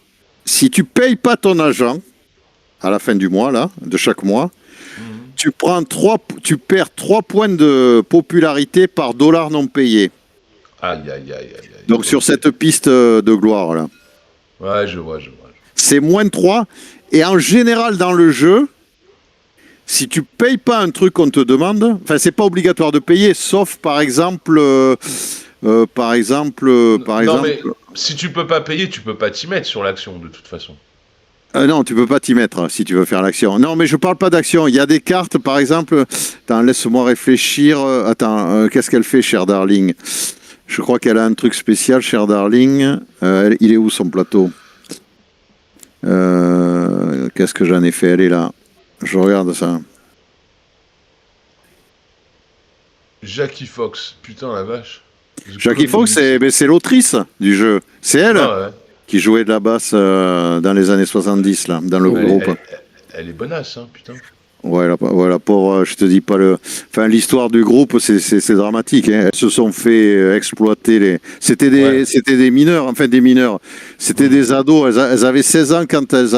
Si tu payes pas ton agent à la fin du mois, là, de chaque mois, tu perds 3 points de popularité par dollar non payé. Aïe. Donc sur cette piste de gloire, là. Ouais, je vois. C'est moins 3. Et en général, dans le jeu, si tu payes pas un truc qu'on te demande, enfin, c'est pas obligatoire de payer, sauf par exemple. Non, Mais si tu peux pas payer, tu peux pas t'y mettre sur l'action, de toute façon. non, tu peux pas t'y mettre si tu veux faire l'action. Non, mais je parle pas d'action. Il y a des cartes, par exemple. Attends, laisse-moi réfléchir. Qu'est-ce qu'elle fait, chère Darling? Je crois qu'elle a un truc spécial, chère Darling. Il est où son plateau? Qu'est-ce que j'en ai fait? Elle est là. Je regarde ça. Jackie Fox, putain la vache. Jackie Fox, c'est l'autrice du jeu. C'est elle Ah ouais. qui jouait de la basse dans les années 70, là, dans le groupe. elle est bonasse, hein, putain. Ouais, voilà, pour, je te dis pas le. Enfin, l'histoire du groupe, c'est dramatique. Hein. Elles se sont fait exploiter. C'était des mineurs, enfin des mineurs. C'était des ados. Elles avaient 16 ans quand elles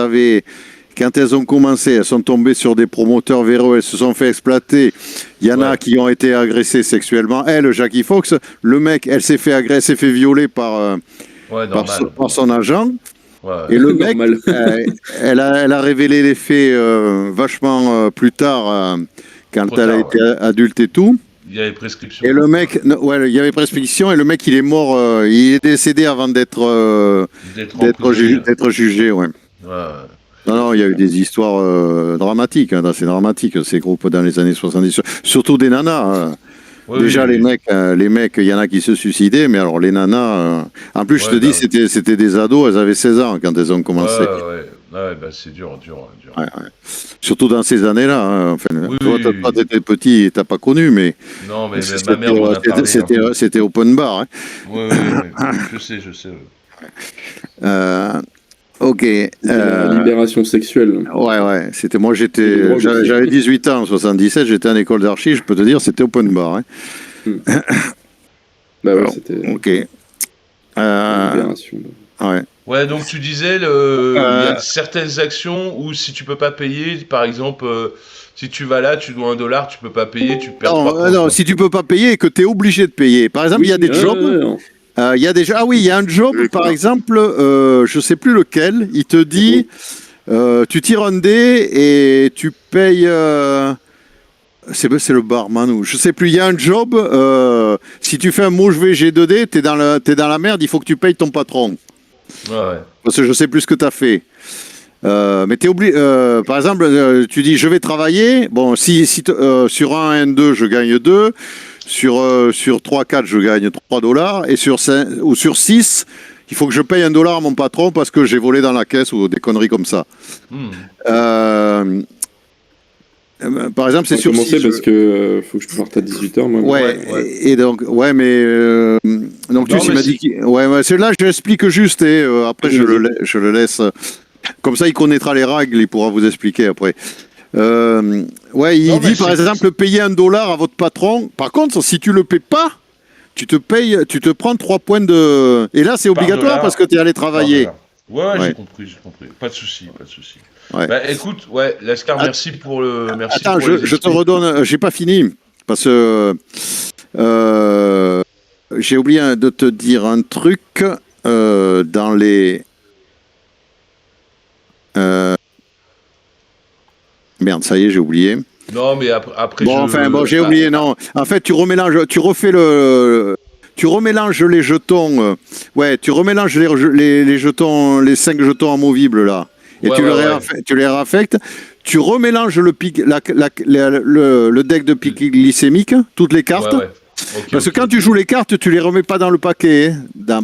ont commencé. Elles sont tombées sur des promoteurs véreux. Elles se sont fait exploiter. Il y en a qui ont été agressés sexuellement. Elle, Jackie Fox, le mec, elle s'est fait violer par son agent. Ouais. Et le mec, elle a révélé les faits vachement plus tard, quand elle a été adulte et tout. Il y avait prescription. Et le mec, il y avait prescription et le mec, il est mort, il est décédé avant d'être jugé, ouais. Non, il y a eu des histoires dramatiques, hein, c'est dramatique, ces groupes dans les années 70, surtout des nanas. Déjà, les mecs, il y en a qui se suicidaient, mais alors les nanas... En plus, je te dis, c'était des ados, elles avaient 16 ans quand elles ont commencé. C'est dur. Ouais. Surtout dans ces années-là. Hein. Enfin, toi, t'étais petit et t'as pas connu, mais... Non, mais ma mère m'en a parlé. C'était open bar. Hein. Oui, je sais. Ok. La libération sexuelle. Ouais. C'était moi, j'avais 18 ans en 77, j'étais en école d'archi, je peux te dire, c'était open bar. Hein. Bah ouais, c'était. Ok. Libération. Ouais. Ouais, donc tu disais, il y a certaines actions où si tu peux pas payer, par exemple, si tu vas là, tu dois $1, tu peux pas payer, tu perds 3 points. Non, si tu peux pas payer et que tu es obligé de payer. Par exemple, il y a des jobs. Il y a un job, par exemple, je sais plus lequel, il te dit, tu tires un dé et tu payes, c'est le barman ou je sais plus, il y a un job, si tu fais un mot G2D, t'es dans la merde, il faut que tu payes ton patron. Ouais. Parce que je sais plus ce que tu as fait. Mais t'es obligé, par exemple, tu dis je vais travailler, bon, si sur 1 N2 je gagne 2, sur 3-4 je gagne $3, et sur 5 ou sur 6, il faut que je paye $1 à mon patron parce que j'ai volé dans la caisse ou des conneries comme ça. Par exemple, c'est sur 6. Parce que faut que je parte à 18h, moi. Ouais. Et donc, donc tu m'as dit celui-là, je l'explique juste et après je le laisse. Comme ça, il connaîtra les règles, il pourra vous expliquer après. Il dit par exemple payer $1 à votre patron. Par contre, si tu le payes pas, tu te prends 3 points de. Et là, c'est obligatoire parce que tu es allé travailler. Ouais, j'ai compris. Pas de souci. Ouais. Bah écoute, Lascar, merci pour le. Attends, je te redonne. J'ai pas fini parce que j'ai oublié de te dire un truc dans les. Merde, ça y est, j'ai oublié. Non, mais après. J'ai oublié. Non, en fait, tu remélanges les jetons. Tu remélanges les jetons, les 5 jetons amovibles là, et tu les réaffectes. Tu remélanges le deck de pic glycémique, toutes les cartes. Parce que quand tu joues les cartes, tu les remets pas dans le paquet,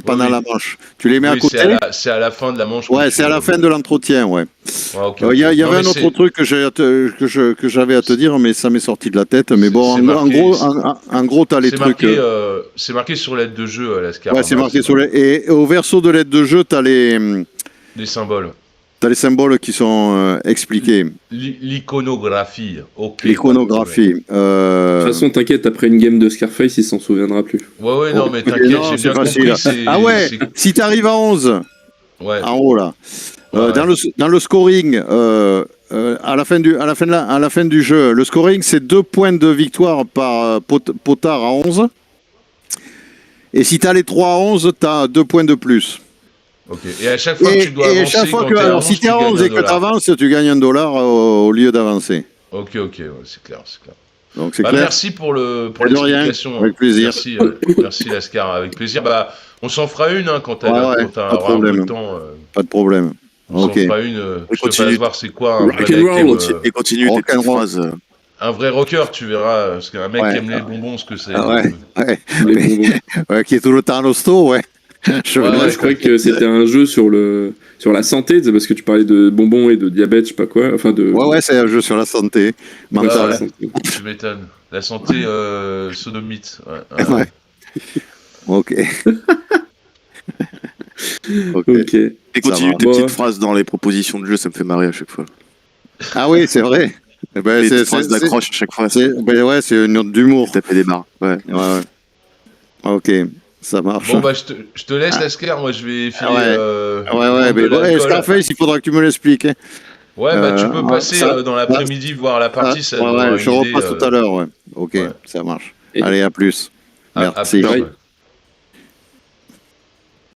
pendant la manche. Tu les mets à côté. C'est à la fin de la manche. C'est à la fin de l'entretien, Il y avait un autre truc que j'avais à te dire, mais ça m'est sorti de la tête. Mais bon, en gros, tu as les trucs. C'est marqué sur l'aide de jeu, Lascar. Ouais, c'est marqué sur l'aide. Et au verso de l'aide de jeu, tu as les symboles. Tu as les symboles qui sont expliqués. L'iconographie. L'iconographie. De toute façon, t'inquiète, après une game de Scarface, il s'en souviendra plus. Ouais, non, mais t'inquiète, j'ai bien compris. Si t'arrives à 11, en haut là, dans le scoring, à la fin du jeu, le scoring, c'est 2 points de victoire par potard à 11. Et si t'as les 3 à 11, t'as 2 points de plus. Ok. Et à chaque fois que tu dois avancer, alors si tu es à 11 et que tu avances, tu gagnes $1 au lieu d'avancer. Ok, c'est clair. Donc c'est clair. Merci pour l'explication. Avec plaisir. Merci Lascar, avec plaisir. On s'en fera une quand tu auras un peu de temps. Pas de problème. On s'en fera une. Je te passe voir c'est quoi un vrai mec. Et continue tes petites phrases. Un vrai rocker, tu verras, parce qu'un mec qui aime les bonbons, ce que c'est. Qui est tout le temps à l'hosto, Je croyais que c'était un jeu sur la santé, parce que tu parlais de bonbons et de diabète, je sais pas quoi. Enfin c'est un jeu sur la santé mentale. Tu m'étonnes. La santé sodomite. Ok. Et continue tes petites phrases dans les propositions de jeu, ça me fait marrer à chaque fois. Ah oui, c'est vrai. Ben, c'est phrases d'accroche à chaque fois. Ouais, c'est une note d'humour. Taper des barres. Ouais. Ok, ça marche. Bon, bah, je te laisse, Lasker. Moi, je vais filer. Ouais. Scarface, il faudra que tu me l'expliques. Hein. Ouais, bah, tu peux passer dans l'après-midi voir la partie. Ça je repasse tout à l'heure. Ouais. Ok, ça marche. Allez, à plus. Merci. À plus.